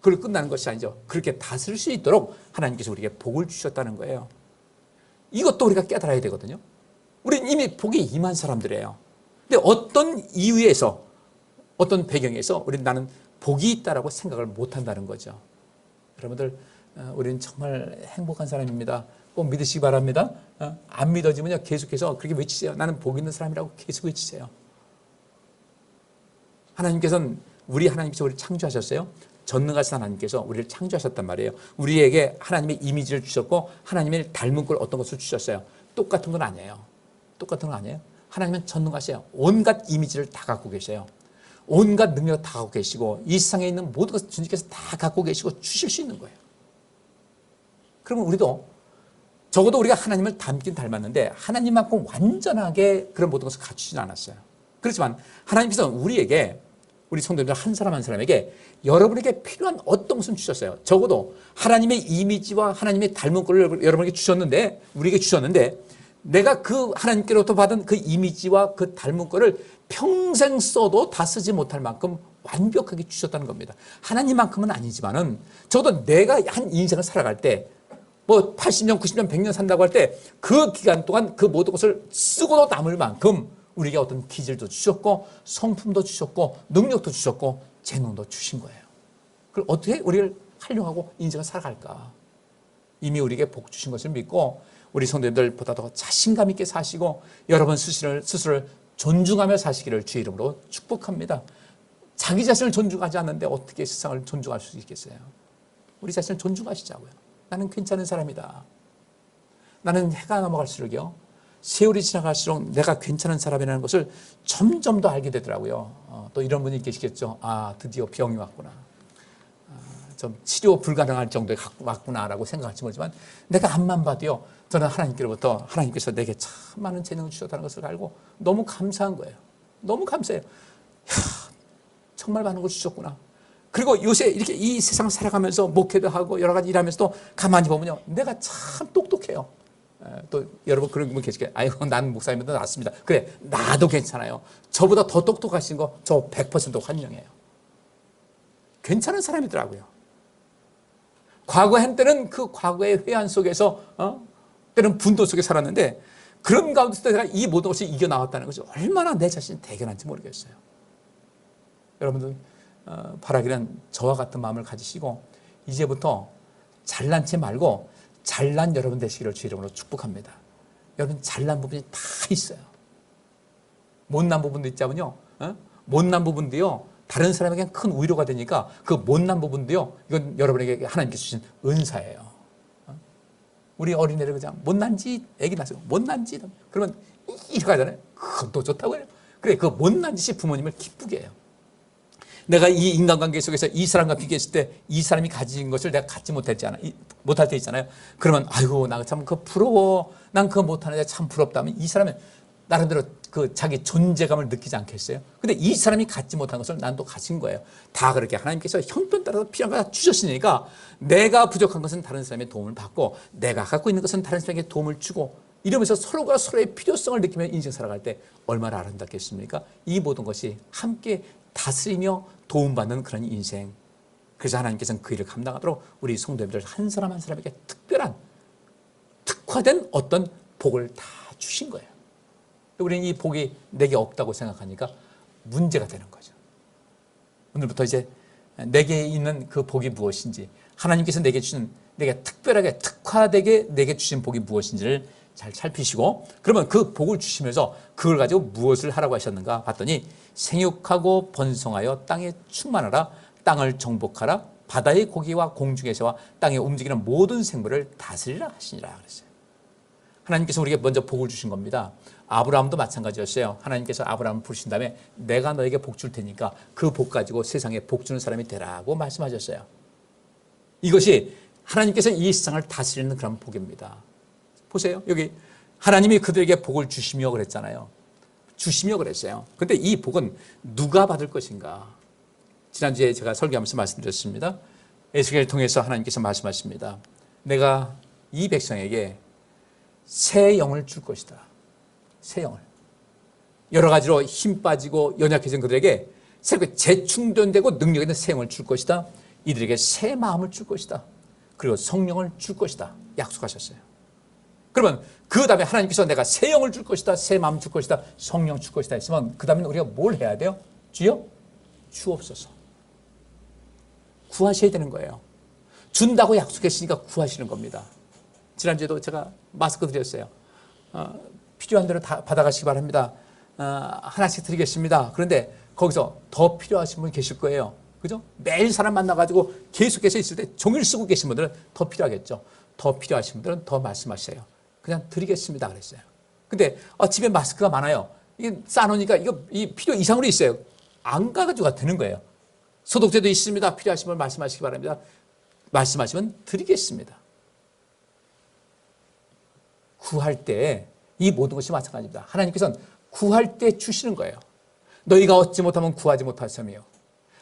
그걸 끝나는 것이 아니죠. 그렇게 다스릴 수 있도록 하나님께서 우리에게 복을 주셨다는 거예요. 이것도 우리가 깨달아야 되거든요. 우리는 이미 복이 임한 사람들이에요. 근데 어떤 이유에서, 어떤 배경에서 우리는 나는 복이 있다라고 생각을 못한다는 거죠. 여러분들, 우리는 정말 행복한 사람입니다. 꼭 믿으시기 바랍니다. 안 믿어지면요, 계속해서 그렇게 외치세요. 나는 복 있는 사람이라고 계속 외치세요. 하나님께서는 하나님께서 우리를 창조하셨어요. 전능하신 하나님께서 우리를 창조하셨단 말이에요. 우리에게 하나님의 이미지를 주셨고 하나님의 닮은 꼴 어떤 것을 주셨어요. 똑같은 건 아니에요. 똑같은 건 아니에요. 하나님은 전능하세요. 온갖 이미지를 다 갖고 계세요. 온갖 능력을 다 갖고 계시고 이 세상에 있는 모든 것을 주님께서 다 갖고 계시고 주실 수 있는 거예요. 그러면 우리도 적어도 우리가 하나님을 닮긴 닮았는데 하나님만큼 완전하게 그런 모든 것을 갖추지는 않았어요. 그렇지만 하나님께서 우리에게, 우리 성도들 한 사람 한 사람에게 여러분에게 필요한 어떤 것을 주셨어요. 적어도 하나님의 이미지와 하나님의 닮은 꼴을 여러분에게 주셨는데, 우리에게 주셨는데, 내가 그 하나님께로부터 받은 그 이미지와 그 닮은 꼴을 평생 써도 다 쓰지 못할 만큼 완벽하게 주셨다는 겁니다. 하나님만큼은 아니지만은 적어도 내가 한 인생을 살아갈 때, 뭐 80년, 90년, 100년 산다고 할 때 그 기간 동안 그 모든 것을 쓰고도 남을 만큼 우리에게 어떤 기질도 주셨고 성품도 주셨고 능력도 주셨고 재능도 주신 거예요. 그걸 어떻게 우리를 활용하고 인생을 살아갈까? 이미 우리에게 복 주신 것을 믿고 우리 성도님들보다 더 자신감 있게 사시고 여러분 스스로를 존중하며 사시기를 주의 이름으로 축복합니다. 자기 자신을 존중하지 않는데 어떻게 세상을 존중할 수 있겠어요? 우리 자신을 존중하시자고요. 나는 괜찮은 사람이다. 나는 해가 넘어갈수록요, 세월이 지나갈수록 내가 괜찮은 사람이라는 것을 점점 더 알게 되더라고요. 또 이런 분이 계시겠죠. 아, 드디어 병이 왔구나. 좀 치료 불가능할 정도에 왔구나라고 생각할지 모르지만 내가 앞만 봐도요, 저는 하나님께로부터 하나님께서 내게 참 많은 재능을 주셨다는 것을 알고 너무 감사한 거예요. 너무 감사해요. 이야, 정말 많은 걸 주셨구나. 그리고 요새 이렇게 이 세상 살아가면서 목회도 하고 여러 가지 일하면서도 가만히 보면요, 내가 참 똑똑해요. 또 여러분 그런 분 계시겠어요. 아이고, 나는 목사님보다 낫습니다. 그래, 나도 괜찮아요. 저보다 더 똑똑하신 거 저 100% 환영해요. 괜찮은 사람이더라고요. 과거 한때는 그 과거의 회한 속에서 때는 분도 속에 살았는데 그런 가운데서 내가 이 모든 것을 이겨나왔다는 것이 얼마나 내 자신이 대견한지 모르겠어요. 여러분들 바라기는 저와 같은 마음을 가지시고 이제부터 잘난 체 말고 잘난 여러분 되시기를 주의 이름으로 축복합니다. 여러분 잘난 부분이 다 있어요. 못난 부분도 있자면요, 못난 부분도요 다른 사람에게 큰 위로가 되니까 그 못난 부분도요, 이건 여러분에게 하나님께서 주신 은사예요. 우리 어린애를 그냥 못난 짓, 애기 낳았어요. 못난 짓 그러면 이렇게 하잖아요. 그건 또 좋다고 해요. 그래, 그 못난 짓이 부모님을 기쁘게 해요. 내가 이 인간관계 속에서 이 사람과 비교했을 때 이 사람이 가진 것을 내가 갖지 못할 때 있잖아요. 그러면 아이고, 나 참 그거 부러워. 난 그거 못하는데 참 부럽다면 이 사람은 나름대로 그 자기 존재감을 느끼지 않겠어요? 근데 이 사람이 갖지 못한 것을 난 또 가진 거예요. 다 그렇게 하나님께서 형편 따라서 필요한 거 다 주셨으니까 내가 부족한 것은 다른 사람의 도움을 받고 내가 갖고 있는 것은 다른 사람에게 도움을 주고 이러면서 서로가 서로의 필요성을 느끼며 인생 살아갈 때 얼마나 아름답겠습니까? 이 모든 것이 함께 다스리며 도움받는 그런 인생. 그래서 하나님께서는 그 일을 감당하도록 우리 성도님들 한 사람 한 사람에게 특별한 특화된 어떤 복을 다 주신 거예요. 우리는 이 복이 내게 없다고 생각하니까 문제가 되는 거죠. 오늘부터 이제 내게 있는 그 복이 무엇인지, 하나님께서 내게 주신, 내게 특별하게 특화되게 내게 주신 복이 무엇인지를 잘 살피시고, 그러면 그 복을 주시면서 그걸 가지고 무엇을 하라고 하셨는가 봤더니 생육하고 번성하여 땅에 충만하라, 땅을 정복하라, 바다의 고기와 공중의 새와 땅에 움직이는 모든 생물을 다스리라 하시니라 그랬어요. 하나님께서 우리에게 먼저 복을 주신 겁니다. 아브라함도 마찬가지였어요. 하나님께서 아브라함을 부르신 다음에 내가 너에게 복 줄 테니까 그 복 가지고 세상에 복 주는 사람이 되라고 말씀하셨어요. 이것이 하나님께서 이 세상을 다스리는 그런 복입니다. 보세요. 여기 하나님이 그들에게 복을 주시며 그랬잖아요. 주시며 그랬어요. 그런데 이 복은 누가 받을 것인가? 지난주에 제가 설교하면서 말씀드렸습니다. 에스겔을 통해서 하나님께서 말씀하십니다. 내가 이 백성에게 새 영을 줄 것이다. 새 영을. 여러 가지로 힘 빠지고 연약해진 그들에게 새롭게 재충전되고 능력 있는 새 영을 줄 것이다. 이들에게 새 마음을 줄 것이다. 그리고 성령을 줄 것이다. 약속하셨어요. 그러면 그 다음에 하나님께서 내가 새 영을 줄 것이다. 새 마음을 줄 것이다. 성령 줄 것이다 했으면 그 다음에 우리가 뭘 해야 돼요? 주여 주옵소서. 구하셔야 되는 거예요. 준다고 약속했으니까 구하시는 겁니다. 지난주에도 제가 마스크 드렸어요. 필요한 대로 다 받아가시기 바랍니다. 하나씩 드리겠습니다. 그런데 거기서 더 필요하신 분 계실 거예요. 그죠? 매일 사람 만나가지고 계속해서 있을 때 종일 쓰고 계신 분들은 더 필요하겠죠. 더 필요하신 분들은 더 말씀하세요. 그냥 드리겠습니다. 그랬어요. 근데 집에 마스크가 많아요. 이게 싸놓으니까 이 필요 이상으로 있어요. 안 가가지고 되는 거예요. 소독제도 있습니다. 필요하신 분 말씀하시기 바랍니다. 말씀하시면 드리겠습니다. 구할 때 이 모든 것이 마찬가지입니다. 하나님께서는 구할 때 주시는 거예요. 너희가 얻지 못하면 구하지 못하시며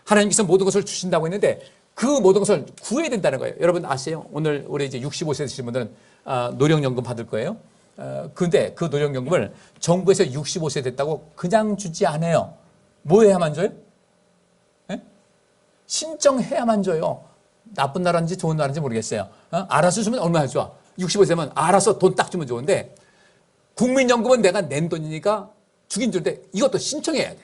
하나님께서 모든 것을 주신다고 했는데 그 모든 것을 구해야 된다는 거예요. 여러분 아세요? 오늘 우리 이제 65세 되신 분들은 노령연금 받을 거예요. 근데 그 노령연금을 정부에서 65세 됐다고 그냥 주지 않아요. 뭐 해야만 줘요? 네? 신청해야만 줘요. 나쁜 나라인지 좋은 나라인지 모르겠어요. 알아서 주면 얼마나 좋아. 65세 되면 알아서 돈 딱 주면 좋은데 국민연금은 내가 낸 돈이니까 주긴 줄때 이것도 신청해야 돼.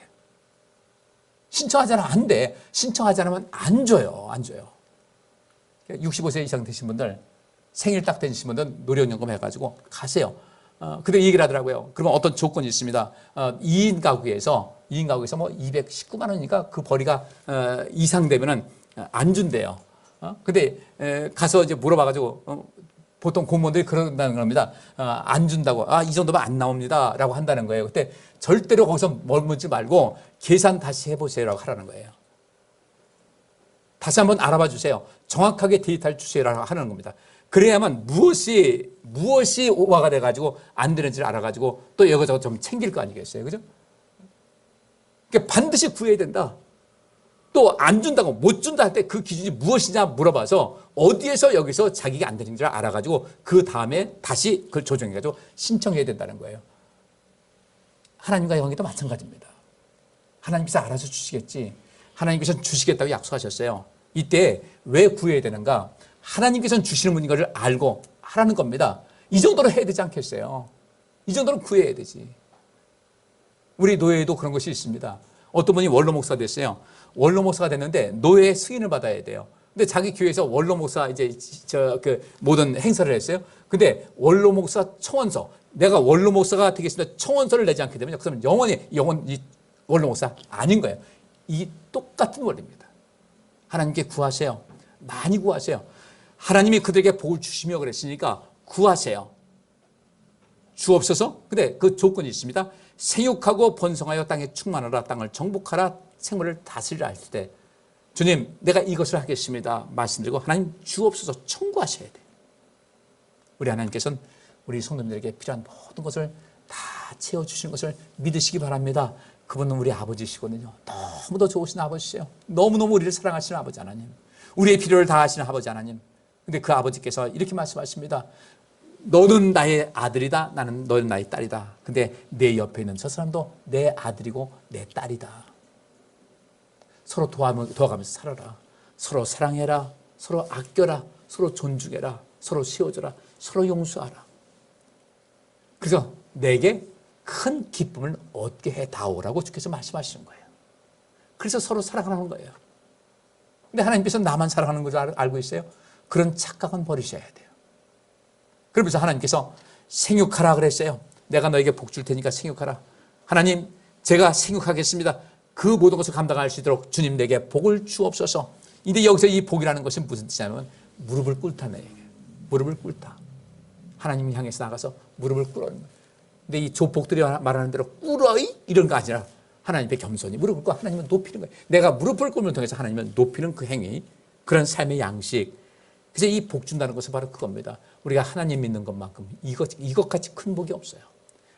신청하지 않으면 안 돼. 신청하지 않으면 안 줘요. 안 줘요. 65세 이상 되신 분들, 생일 딱 되신 분들 노령연금 해가지고 가세요. 근데 얘기를 하더라고요. 그러면 어떤 조건이 있습니다. 2인 가구에서 뭐 219만 원이니까 그 벌이가 이상 되면은 안 준대요. 근데 가서 이제 물어봐가지고 보통 공무원들이 그런다는 겁니다. 안 준다고. 이 정도면 안 나옵니다. 라고 한다는 거예요. 그때 절대로 거기서 머물지 말고 계산 다시 해보세요라고 하라는 거예요. 다시 한번 알아봐 주세요. 정확하게 데이터를 주세요라고 하는 겁니다. 그래야만 무엇이 오화가 돼가지고 안 되는지를 알아가지고 또 여기저기 좀 챙길 거 아니겠어요. 그죠? 그러니까 반드시 구해야 된다. 또 안 준다고 못 준다 할 때 그 기준이 무엇이냐 물어봐서 어디에서 여기서 자기가 안 되는지를 알아가지고 그 다음에 다시 그걸 조정해가지고 신청해야 된다는 거예요. 하나님과 관계도 마찬가지입니다. 하나님께서 알아서 주시겠지. 하나님께서는 주시겠다고 약속하셨어요. 이때 왜 구해야 되는가? 하나님께서는 주시는 분인 것을 알고 하라는 겁니다. 이 정도로 해야 되지 않겠어요? 이 정도는 구해야 되지. 우리 노예에도 그런 것이 있습니다. 어떤 분이 원로 목사가 됐어요. 원로 목사가 됐는데 노예 승인을 받아야 돼요. 근데 자기 교회에서 원로 목사 이제 모든 행사를 했어요. 근데 원로 목사 청원서, 내가 원로 목사가 되겠습니다. 청원서를 내지 않게 되면 그러면 영원히 원로 목사 아닌 거예요. 이 똑같은 원리입니다. 하나님께 구하세요. 많이 구하세요. 하나님이 그들에게 복을 주시며 그랬으니까 구하세요. 주옵소서. 근데 그 조건이 있습니다. 생육하고 번성하여 땅에 충만하라. 땅을 정복하라. 생물을 다스리라 할 때 주님 내가 이것을 하겠습니다 말씀드리고 하나님 주옵소서 청구하셔야 돼요. 우리 하나님께서는 우리 성도님들에게 필요한 모든 것을 다 채워주시는 것을 믿으시기 바랍니다. 그분은 우리 아버지시거든요. 너무도 좋으신 아버지세요. 너무너무 우리를 사랑하시는 아버지 하나님, 우리의 필요를 다하시는 아버지 하나님. 근데 그 아버지께서 이렇게 말씀하십니다. 너는 나의 아들이다. 너는 나의 딸이다. 근데 내 옆에 있는 저 사람도 내 아들이고 내 딸이다. 서로 도와가면서 살아라. 서로 사랑해라. 서로 아껴라. 서로 존중해라. 서로 세워줘라. 서로 용서하라. 그래서 내게 큰 기쁨을 얻게 해다오라고 주께서 말씀하시는 거예요. 그래서 서로 사랑하는 거예요. 근데 하나님께서 나만 사랑하는 걸 알고 있어요? 그런 착각은 버리셔야 돼요. 그러면서 하나님께서 생육하라 그랬어요. 내가 너에게 복 줄 테니까 생육하라. 하나님 제가 생육하겠습니다. 그 모든 것을 감당할 수 있도록 주님 내게 복을 주옵소서. 근데 여기서 이 복이라는 것은 무슨 뜻이냐면 무릎을 꿇다는 얘기예요. 무릎을 꿇다. 하나님 향해서 나가서 무릎을 꿇어는 거예요. 근데 이 조폭들이 말하는 대로 꿇어이 이런 거 아니라 하나님 앞에 겸손히 무릎을 꿇고 하나님을 높이는 거예요. 내가 무릎을 꿇음을 통해서 하나님을 높이는 그 행위, 그런 삶의 양식. 그래서 이 복 준다는 것은 바로 그겁니다. 우리가 하나님 믿는 것만큼 이것같이 큰 복이 없어요.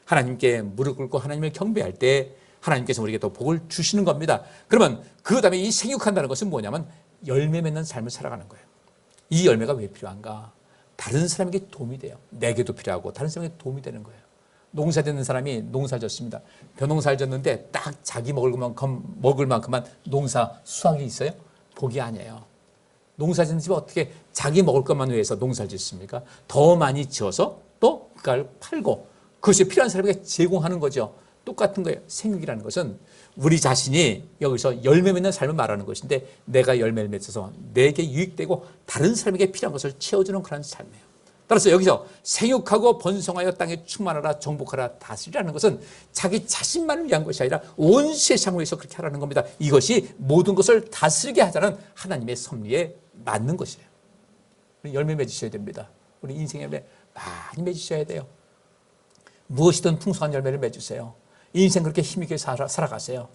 하나님께 무릎 꿇고 하나님을 경배할 때 하나님께서 우리에게 또 복을 주시는 겁니다. 그러면 그 다음에 이 생육한다는 것은 뭐냐면 열매 맺는 삶을 살아가는 거예요. 이 열매가 왜 필요한가? 다른 사람에게 도움이 돼요. 내게도 필요하고 다른 사람에게 도움이 되는 거예요. 농사 짓는 사람이 농사를 졌습니다. 벼농사를 졌는데 딱 자기 먹을 만큼만 농사 수확이 있어요? 복이 아니에요. 농사 짓는 집은 어떻게 자기 먹을 것만 위해서 농사를 짓습니까? 더 많이 지어서 또 그걸 팔고 그것이 필요한 사람에게 제공하는 거죠. 똑같은 거예요. 생육이라는 것은 우리 자신이 여기서 열매 맺는 삶을 말하는 것인데 내가 열매를 맺어서 내게 유익되고 다른 사람에게 필요한 것을 채워주는 그런 삶이에요. 따라서 여기서 생육하고 번성하여 땅에 충만하라 정복하라 다스리라는 것은 자기 자신만을 위한 것이 아니라 온 세상을 위해서 그렇게 하라는 겁니다. 이것이 모든 것을 다스리게 하자는 하나님의 섭리에 맞는 것이에요. 열매 맺으셔야 됩니다. 우리 인생의 열매 많이 맺으셔야 돼요. 무엇이든 풍성한 열매를 맺으세요. 인생 그렇게 힘있게 살아가세요.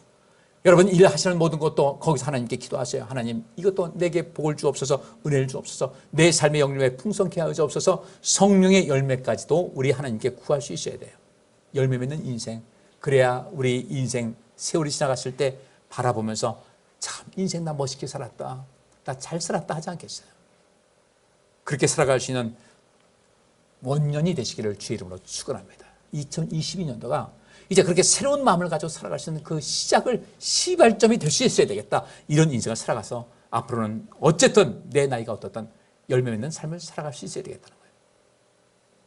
여러분 일하시는 모든 것도 거기서 하나님께 기도하세요. 하나님 이것도 내게 복을 주옵소서, 은혜를 주옵소서, 내 삶의 영역에 풍성케 하여 주옵소서. 성령의 열매까지도 우리 하나님께 구할 수 있어야 돼요. 열매 맺는 인생, 그래야 우리 인생 세월이 지나갔을 때 바라보면서 참 인생 나 멋있게 살았다, 나 잘 살았다 하지 않겠어요? 그렇게 살아갈 수 있는 원년이 되시기를 주의 이름으로 축원합니다. 2022년도가 이제 그렇게 새로운 마음을 가지고 살아갈 수 있는 그 시발점이 될 수 있어야 되겠다. 이런 인생을 살아가서 앞으로는 어쨌든 내 나이가 어떻든 열매 맺는 삶을 살아갈 수 있어야 되겠다는 거예요.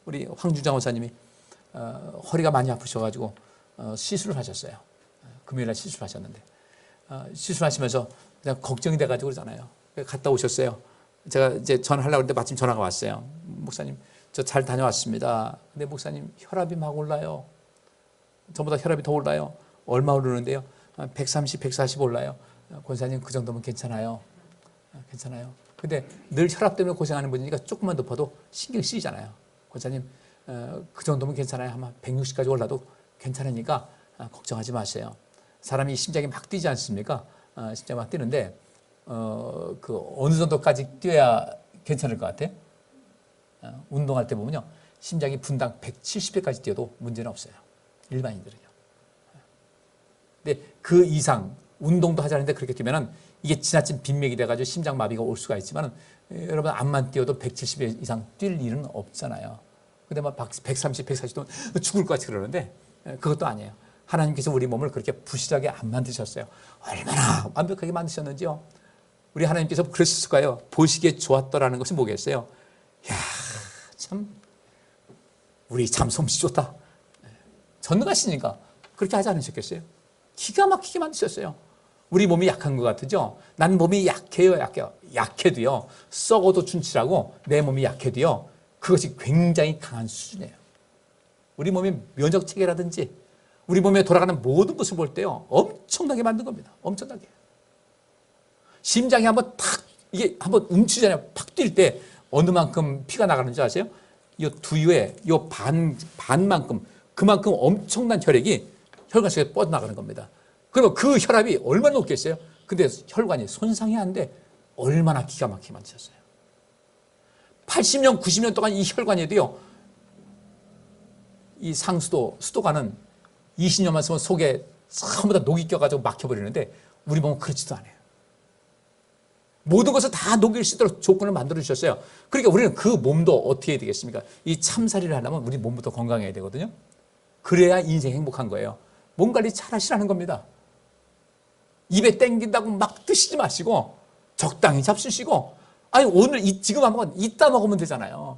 우리 황준장 원사님이 허리가 많이 아프셔가지고 시술을 하셨어요. 금요일날 시술하셨는데 시술하시면서 그냥 걱정이 돼가지고 그러잖아요. 갔다 오셨어요. 제가 이제 전화하려고 했는데 마침 전화가 왔어요. 목사님 저 잘 다녀왔습니다. 근데 목사님 혈압이 막 올라요. 전보다 혈압이 더 올라요. 얼마 오르는데요? 130, 140 올라요. 권사님 그 정도면 괜찮아요. 괜찮아요. 근데 늘 혈압 때문에 고생하는 분이니까 조금만 높아도 신경 쓰이잖아요. 권사님 그 정도면 괜찮아요. 아마 160까지 올라도 괜찮으니까 걱정하지 마세요. 사람이 심장이 막 뛰지 않습니까? 심장이 막 뛰는데 그 어느 정도까지 뛰어야 괜찮을 것 같아요? 운동할 때 보면요. 심장이 분당 170회까지 뛰어도 문제는 없어요. 일반인들은요. 근데 그 이상 운동도 하지 않는데 그렇게 뛰면은 이게 지나친 빈맥이 돼가지고 심장마비가 올 수가 있지만은 여러분 암만 뛰어도 170회 이상 뛸 일은 없잖아요. 근데 막 130, 140도 죽을 것 같이 그러는데 그것도 아니에요. 하나님께서 우리 몸을 그렇게 부실하게 안 만드셨어요. 얼마나 완벽하게 만드셨는지요. 우리 하나님께서 그러셨을까요? 보시기에 좋았더라는 것이 뭐겠어요? 야, 참 우리 참 솜씨 좋다. 전능하시니까 그렇게 하지 않으셨겠어요? 기가 막히게 만드셨어요. 우리 몸이 약한 것 같으죠? 난 몸이 약해요. 약해도요. 썩어도 춘치라고 내 몸이 약해도요. 그것이 굉장히 강한 수준이에요. 우리 몸의 면역체계라든지 우리 몸에 돌아가는 모든 것을 볼 때요. 엄청나게 만든 겁니다. 엄청나게. 심장이 한번 탁 이게 한번 움츠잖아요. 팍 뛸 때 어느 만큼 피가 나가는지 아세요? 이 두유에 이 반만큼 그만큼 엄청난 혈액이 혈관 속에 뻗어나가는 겁니다. 그러면 그 혈압이 얼마나 높겠어요? 근데 혈관이 손상이 안 돼. 얼마나 기가 막히게 만드셨어요. 80년, 90년 동안 이 혈관에도요. 이 수도관은 20년만 쓰면 속에 전부 다 녹이 껴가지고 막혀버리는데 우리 몸은 그렇지도 않아요. 모든 것을 다 녹일 수 있도록 조건을 만들어 주셨어요. 그러니까 우리는 그 몸도 어떻게 해야 되겠습니까? 이 참살이를 하려면 우리 몸부터 건강해야 되거든요. 그래야 인생 행복한 거예요. 몸 관리 잘 하시라는 겁니다. 입에 땡긴다고 막 드시지 마시고 적당히 잡수시고 아니 오늘 지금 안 먹으면 이따 먹으면 되잖아요.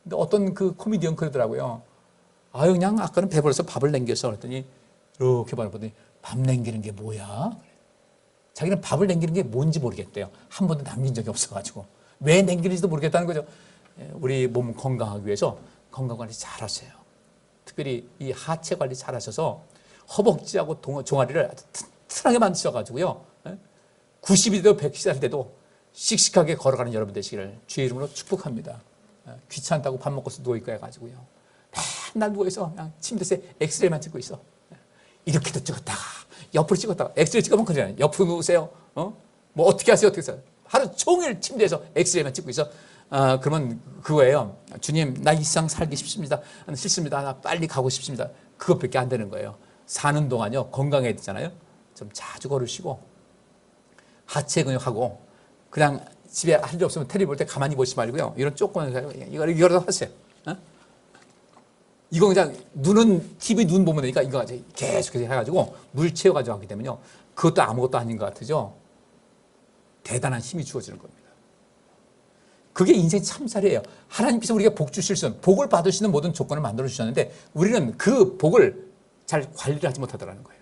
근데 어떤 그 코미디언 그러더라고요. 아유 그냥 아까는 배불러서 밥을 남겼어 그랬더니 이렇게 바라보더니 밥 남기는 게 뭐야? 자기는 밥을 남기는 게 뭔지 모르겠대요. 한 번도 남긴 적이 없어가지고 왜 남기는지도 모르겠다는 거죠. 우리 몸 건강하기 위해서 건강 관리 잘 하세요. 특별히 이 하체 관리 잘 하셔서 허벅지하고 종아리를 아주 튼튼하게 만드셔가지고요. 90이 돼도 100살 돼도 씩씩하게 걸어가는 여러분 되시기를 주의 이름으로 축복합니다. 귀찮다고 밥 먹고서 누워있고 해가지고요. 맨날 누워있어. 그냥 침대에서 엑스레이만 찍고 있어. 이렇게도 찍었다가 옆으로 찍었다가 엑스레이 찍으면 그러잖아요. 옆으로 누우세요. 뭐 어떻게 하세요? 어떻게 하세요? 하루 종일 침대에서 엑스레이만 찍고 있어. 그러면 그거예요. 주님 나 이 세상 살기 싫습니다. 싫습니다. 나 빨리 가고 싶습니다. 그것밖에 안 되는 거예요. 사는 동안요 건강해야 되잖아요. 좀 자주 걸으시고 하체 근육하고 그냥 집에 할 일 없으면 텔레비 볼 때 가만히 보시지 말고요. 이런 조건을 이거라도 하세요. 어? 이거 그냥 눈은 TV 눈 보면 되니까 이거 계속해서 해가지고 물 채워가지고 하게 되면요. 그것도 아무것도 아닌 것 같으죠. 대단한 힘이 주어지는 겁니다. 그게 인생 참살이에요. 하나님께서 우리가 복 주실 수 있는, 복을 받을 수 있는 모든 조건을 만들어 주셨는데 우리는 그 복을 잘 관리를 하지 못하더라는 거예요.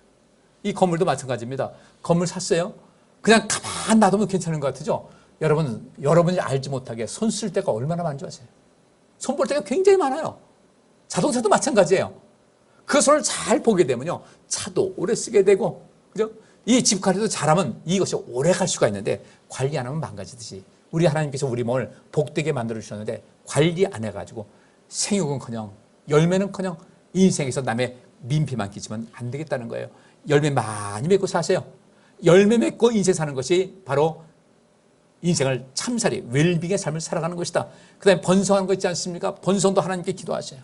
이 건물도 마찬가지입니다. 건물 샀어요. 그냥 가만 놔두면 괜찮은 것 같으죠. 여러분이 알지 못하게 손 쓸 때가 얼마나 많은 줄 아세요? 손 볼 때가 굉장히 많아요. 자동차도 마찬가지예요. 그 손을 잘 보게 되면요, 차도 오래 쓰게 되고, 그죠? 이 집 관리도 잘하면 이것이 오래 갈 수가 있는데 관리 안 하면 망가지듯이 우리 하나님께서 우리 몸을 복되게 만들어 주셨는데 관리 안 해가지고 생육은커녕 열매는커녕 인생에서 남의 민폐만 끼치면 안 되겠다는 거예요. 열매 많이 맺고 사세요. 열매 맺고 인생 사는 것이 바로 인생을 참살이 웰빙의 삶을 살아가는 것이다. 그 다음에 번성하는 거 있지 않습니까? 번성도 하나님께 기도하세요.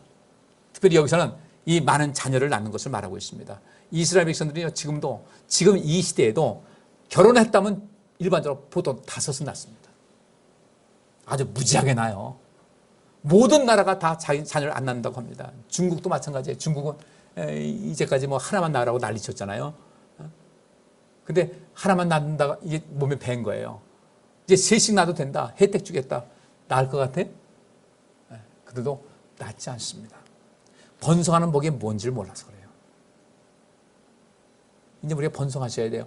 특별히 여기서는 이 많은 자녀를 낳는 것을 말하고 있습니다. 이스라엘 백성들이 지금 이 시대에도 결혼했다면 일반적으로 보통 5은 낳습니다. 아주 무지하게 나요. 모든 나라가 다 자기 자녀를 안 낳는다고 합니다. 중국도 마찬가지예요. 중국은 이제까지 뭐 하나만 낳으라고 난리쳤잖아요. 근데 하나만 낳는다가 이게 몸에 밴 거예요. 이제 셋씩 낳아도 된다. 혜택 주겠다. 나을 것 같아? 그들도 낫지 않습니다. 번성하는 복이 뭔지를 몰라서 그래요. 이제 우리가 번성하셔야 돼요.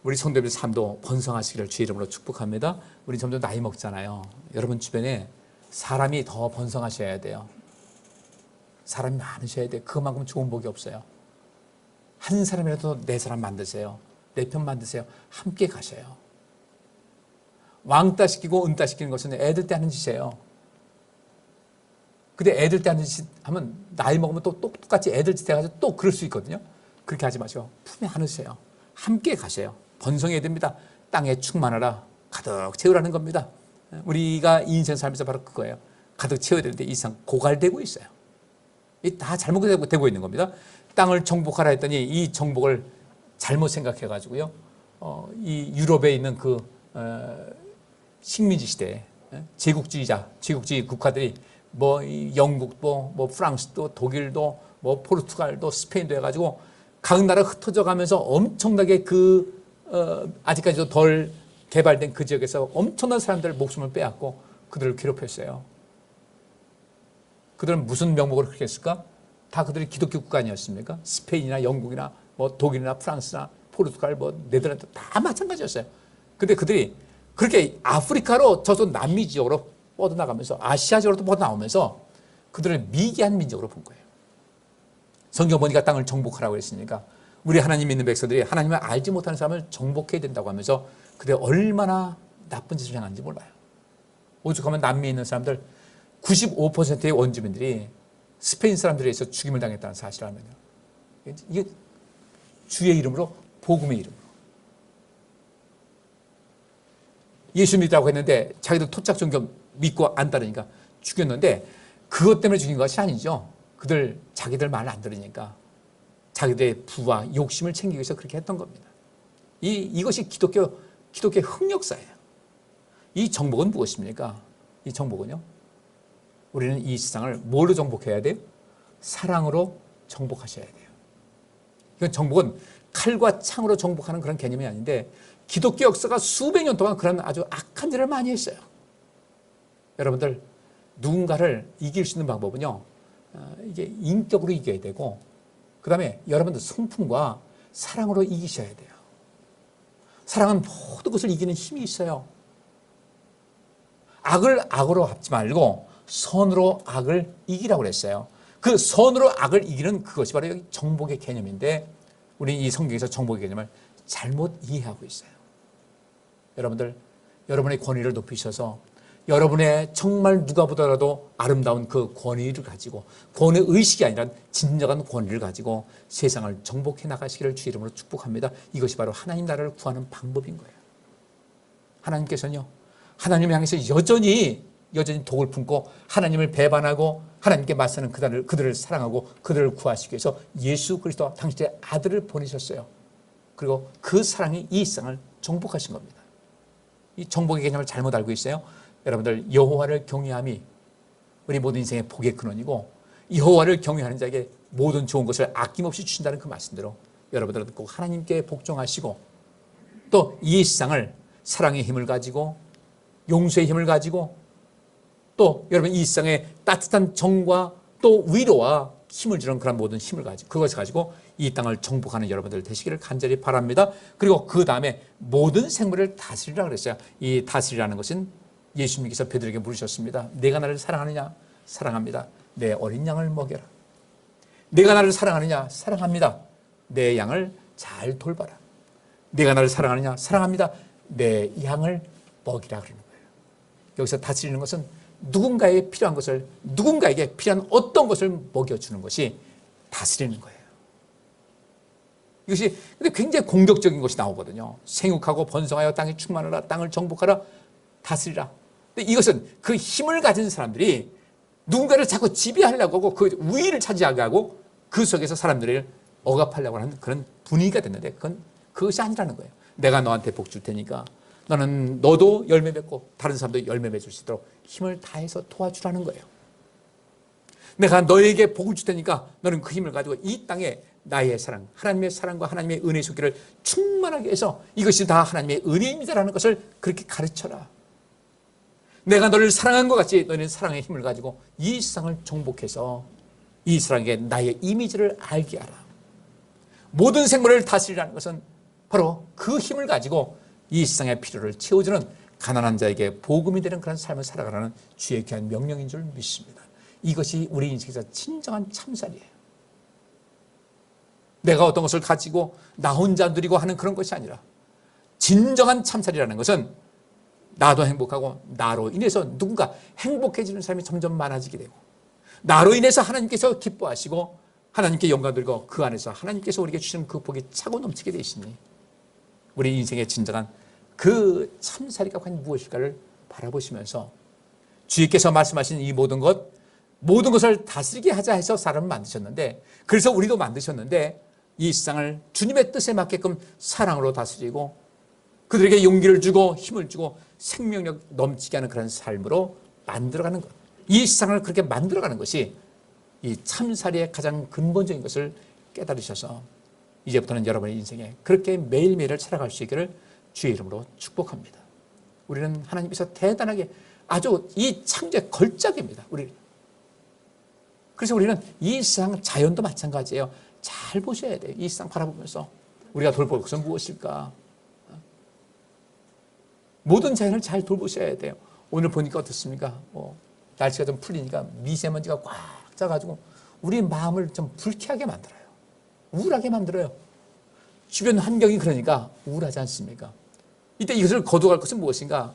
우리 성도들 삶도 번성하시기를 주의 이름으로 축복합니다. 우리 점점 나이 먹잖아요. 여러분 주변에 사람이 더 번성하셔야 돼요. 사람이 많으셔야 돼요. 그만큼 좋은 복이 없어요. 한 사람이라도 내 사람 만드세요. 내 편 만드세요. 함께 가셔요. 왕따 시키고 은따 시키는 것은 애들 때 하는 짓이에요. 근데 애들 때 하는 짓 하면 나이 먹으면 또 똑같이 애들 짓 해가지고 또 그럴 수 있거든요. 그렇게 하지 마시고 품에 안으세요. 함께 가세요. 번성해야 됩니다. 땅에 충만하라. 가득 채우라는 겁니다. 우리가 인생 살면서 바로 그거예요. 가득 채워야 되는데 이 세상 고갈되고 있어요. 다 잘못되고 있는 겁니다. 땅을 정복하라 했더니 이 정복을 잘못 생각해가지고요. 이 유럽에 있는 그 식민지 시대에 제국주의 국가들이 뭐 영국도 뭐 프랑스도 독일도 뭐 포르투갈도 스페인도 해가지고 각 나라 흩어져 가면서 엄청나게 아직까지도 덜 개발된 그 지역에서 엄청난 사람들 목숨을 빼앗고 그들을 괴롭혔어요. 그들은 무슨 명목으로 그렇게 했을까? 다 그들이 기독교 국가 아니었습니까? 스페인이나 영국이나 뭐 독일이나 프랑스나 포르투갈 뭐 네덜란드 다 마찬가지였어요. 근데 그들이 그렇게 아프리카로 저쪽 남미 지역으로 뻗어나가면서 아시아 지역으로 뻗어나오면서 그들을 미개한 민족으로 본 거예요. 성경 보니까 땅을 정복하라고 했으니까 우리 하나님 믿는 백성들이 하나님을 알지 못하는 사람을 정복해야 된다고 하면서 그들이 얼마나 나쁜 짓을 행하는지 몰라요. 오죽하면 남미에 있는 사람들 95%의 원주민들이 스페인 사람들에 의해서 죽임을 당했다는 사실을 알면요. 이게 주의 이름으로 복음의 이름으로 예수 믿으라고 했는데 자기들 토착 종교 믿고 안 따르니까 죽였는데 그것 때문에 죽인 것이 아니죠. 자기들 말 안 들으니까 자기들의 부와 욕심을 챙기기 위해서 그렇게 했던 겁니다. 이것이 기독교의 흑역사예요. 이 정복은 무엇입니까? 이 정복은요. 우리는 이 세상을 뭘로 정복해야 돼요? 사랑으로 정복하셔야 돼요. 이건 정복은 칼과 창으로 정복하는 그런 개념이 아닌데 기독교 역사가 수백 년 동안 그런 아주 악한 일을 많이 했어요. 여러분들 누군가를 이길 수 있는 방법은요. 이게 인격으로 이겨야 되고 그 다음에 여러분들 성품과 사랑으로 이기셔야 돼요. 사랑은 모든 것을 이기는 힘이 있어요. 악을 악으로 갚지 말고 선으로 악을 이기라고 그랬어요. 그 선으로 악을 이기는 그것이 바로 여기 정복의 개념인데 우리 이 성경에서 정복의 개념을 잘못 이해하고 있어요. 여러분들 여러분의 권위를 높이셔서 여러분의 정말 누가 보더라도 아름다운 그 권위를 가지고 권위 의식이 아니라 진정한 권위를 가지고 세상을 정복해 나가시기를 주 이름으로 축복합니다. 이것이 바로 하나님 나라를 구하는 방법인 거예요. 하나님께서는요. 하나님을 향해서 여전히 독을 품고 하나님을 배반하고 하나님께 맞서는 그들을 사랑하고 그들을 구하시기 위해서 예수 그리스도 당신의 아들을 보내셨어요. 그리고 그 사랑이 이 세상을 정복하신 겁니다. 이 정복의 개념을 잘못 알고 있어요. 여러분들, 여호와를 경외함이 우리 모든 인생의 복의 근원이고, 여호와를 경외하는 자에게 모든 좋은 것을 아낌없이 주신다는 그 말씀대로 여러분들은 꼭 하나님께 복종하시고, 또 이 세상을 사랑의 힘을 가지고, 용서의 힘을 가지고, 또 여러분 이 세상에 따뜻한 정과 또 위로와 힘을 주는 그런 모든 힘을 가지고, 그것을 가지고 이 땅을 정복하는 여러분들 되시기를 간절히 바랍니다. 그리고 그 다음에 모든 생물을 다스리라 그랬어요. 이 다스리라는 것은 예수님께서 베드로에게 물으셨습니다. 내가 나를 사랑하느냐? 사랑합니다. 내 어린 양을 먹여라. 내가 나를 사랑하느냐? 사랑합니다. 내 양을 잘 돌봐라. 내가 나를 사랑하느냐? 사랑합니다. 내 양을 먹이라 그러는 거예요. 여기서 다스리는 것은 누군가에게 필요한 것을, 누군가에게 필요한 어떤 것을 먹여주는 것이 다스리는 거예요. 이것이 근데 굉장히 공격적인 것이 나오거든요. 생육하고 번성하여 땅에 충만하라, 땅을 정복하라, 다스리라. 근데 이것은 그 힘을 가진 사람들이 누군가를 자꾸 지배하려고 하고 그 우위를 차지하게 하고 그 속에서 사람들을 억압하려고 하는 그런 분위기가 됐는데, 그것이 아니라는 거예요. 내가 너한테 복 줄 테니까 너는, 너도 열매 맺고 다른 사람도 열매 맺을 수 있도록 힘을 다해서 도와주라는 거예요. 내가 너에게 복을 줄 테니까 너는 그 힘을 가지고 이 땅에 나의 사랑, 하나님의 사랑과 하나님의 은혜의 속기를 충만하게 해서 이것이 다 하나님의 은혜입니다라는 것을 그렇게 가르쳐라. 내가 너를 사랑한 것 같이 너희는 사랑의 힘을 가지고 이 세상을 정복해서 이 사람에게 나의 이미지를 알게 하라. 모든 생물을 다스리라는 것은 바로 그 힘을 가지고 이 세상의 필요를 채워주는 가난한 자에게 복음이 되는 그런 삶을 살아가라는 주의 귀한 명령인 줄 믿습니다. 이것이 우리 인생에서 진정한 참살이에요. 내가 어떤 것을 가지고 나 혼자 누리고 하는 그런 것이 아니라, 진정한 참살이라는 것은 나도 행복하고 나로 인해서 누군가 행복해지는 사람이 점점 많아지게 되고, 나로 인해서 하나님께서 기뻐하시고 하나님께 영광 돌리고 그 안에서 하나님께서 우리에게 주시는 그 복이 차고 넘치게 되시니, 우리 인생의 진정한 그 참살이가 과연 무엇일까를 바라보시면서 주님께서 말씀하신 이 모든 것을 다스리게 하자 해서 사람을 만드셨는데, 그래서 우리도 만드셨는데 이 세상을 주님의 뜻에 맞게끔 사랑으로 다스리고 그들에게 용기를 주고 힘을 주고 생명력 넘치게 하는 그런 삶으로 만들어가는 것, 이 세상을 그렇게 만들어가는 것이 이 참살이의 가장 근본적인 것을 깨달으셔서 이제부터는 여러분의 인생에 그렇게 매일매일을 살아갈 수 있기를 주의 이름으로 축복합니다. 우리는 하나님께서 대단하게 아주 이 창조의 걸작입니다. 그래서 우리는 이 세상 자연도 마찬가지예요. 잘 보셔야 돼요. 이 세상 바라보면서 우리가 돌볼 것은 무엇일까? 모든 자연을 잘 돌보셔야 돼요. 오늘 보니까 어떻습니까? 날씨가 좀 풀리니까 미세먼지가 꽉 짜가지고 우리 마음을 좀 불쾌하게 만들어요. 우울하게 만들어요. 주변 환경이 그러니까 우울하지 않습니까? 이때 이것을 거둬갈 것은 무엇인가?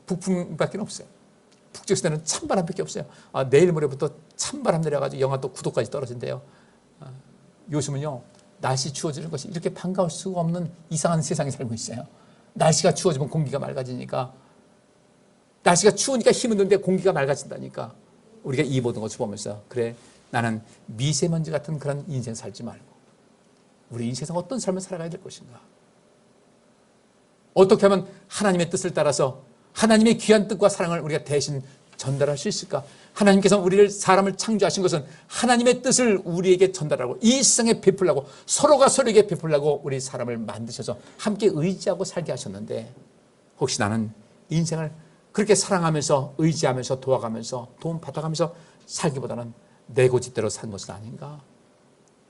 북풍밖에 없어요. 북쪽에서는 찬바람밖에 없어요. 내일 모레부터 찬바람 내려가지고 영하 또 9도까지 떨어진대요. 요즘은요, 날씨 추워지는 것이 이렇게 반가울 수가 없는 이상한 세상에 살고 있어요. 날씨가 추워지면 공기가 맑아지니까, 날씨가 추우니까 힘은 드는데 공기가 맑아진다니까, 우리가 이 모든 것을 보면서 그래, 나는 미세먼지 같은 그런 인생 살지 말고 우리 인생에서 어떤 삶을 살아가야 될 것인가, 어떻게 하면 하나님의 뜻을 따라서 하나님의 귀한 뜻과 사랑을 우리가 대신 전달할 수 있을까? 하나님께서 사람을 창조하신 것은 하나님의 뜻을 우리에게 전달하고 이 세상에 베풀라고, 서로가 서로에게 베풀라고 우리 사람을 만드셔서 함께 의지하고 살게 하셨는데, 혹시 나는 인생을 그렇게 사랑하면서 의지하면서 도와가면서 도움 받아가면서 살기보다는 내 고집대로 산 것은 아닌가?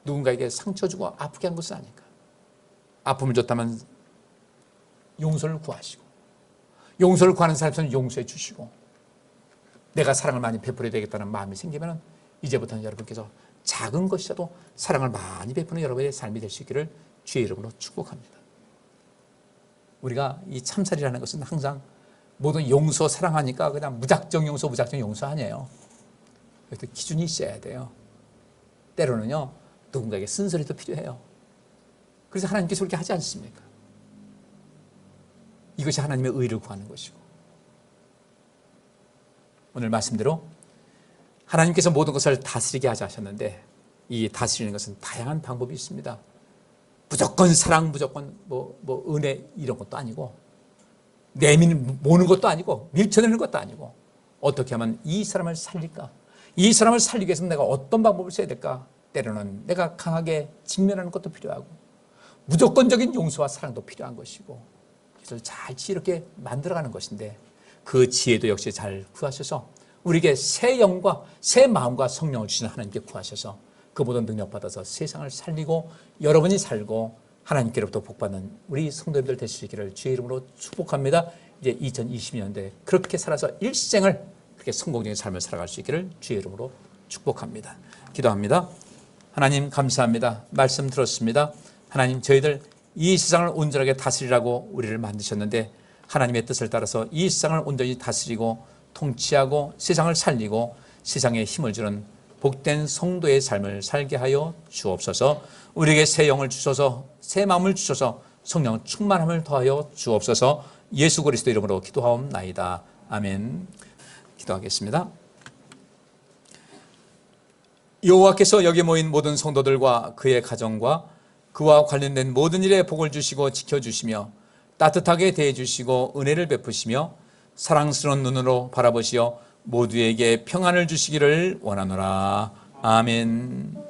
누군가에게 상처 주고 아프게 한 것은 아닌가? 아픔을 줬다면 용서를 구하시고, 용서를 구하는 사람에서는 용서해 주시고, 내가 사랑을 많이 베풀어야 되겠다는 마음이 생기면 이제부터는 여러분께서 작은 것이라도 사랑을 많이 베푸는 여러분의 삶이 될 수 있기를 주의 이름으로 축복합니다. 우리가 이 참살이라는 것은 항상 모든 용서 사랑하니까 그냥 무작정 용서 아니에요. 기준이 있어야 돼요. 때로는요, 누군가에게 쓴소리도 필요해요. 그래서 하나님께서 그렇게 하지 않습니까? 이것이 하나님의 의를 구하는 것이고, 오늘 말씀대로 하나님께서 모든 것을 다스리게 하자 하셨는데, 이 다스리는 것은 다양한 방법이 있습니다. 무조건 사랑, 무조건 은혜 이런 것도 아니고, 모는 것도 아니고 밀쳐내는 것도 아니고 어떻게 하면 이 사람을 살릴까? 이 사람을 살리기 위해서 내가 어떤 방법을 써야 될까? 때로는 내가 강하게 직면하는 것도 필요하고 무조건적인 용서와 사랑도 필요한 것이고 그래서 잘 지혜롭게 만들어가는 것인데 그 지혜도 역시 잘 구하셔서 우리에게 새 영과 새 마음과 성령을 주시는 하나님께 구하셔서 그 모든 능력 받아서 세상을 살리고 여러분이 살고 하나님께로부터 복받는 우리 성도님들 되시기를 주의 이름으로 축복합니다. 이제 2020년대 그렇게 살아서 일생을 그렇게 성공적인 삶을 살아갈 수 있기를 주의 이름으로 축복합니다. 기도합니다. 하나님 감사합니다. 말씀 들었습니다. 하나님 저희들 이 세상을 온전하게 다스리라고 우리를 만드셨는데 하나님의 뜻을 따라서 이 세상을 온전히 다스리고 통치하고 세상을 살리고 세상에 힘을 주는 복된 성도의 삶을 살게 하여 주옵소서. 우리에게 새 영을 주셔서 새 마음을 주셔서 성령 충만함을 더하여 주옵소서. 예수 그리스도 이름으로 기도하옵나이다. 아멘. 기도하겠습니다. 여호와께서 여기 모인 모든 성도들과 그의 가정과 그와 관련된 모든 일에 복을 주시고 지켜주시며 따뜻하게 대해주시고 은혜를 베푸시며 사랑스러운 눈으로 바라보시어 모두에게 평안을 주시기를 원하노라. 아멘.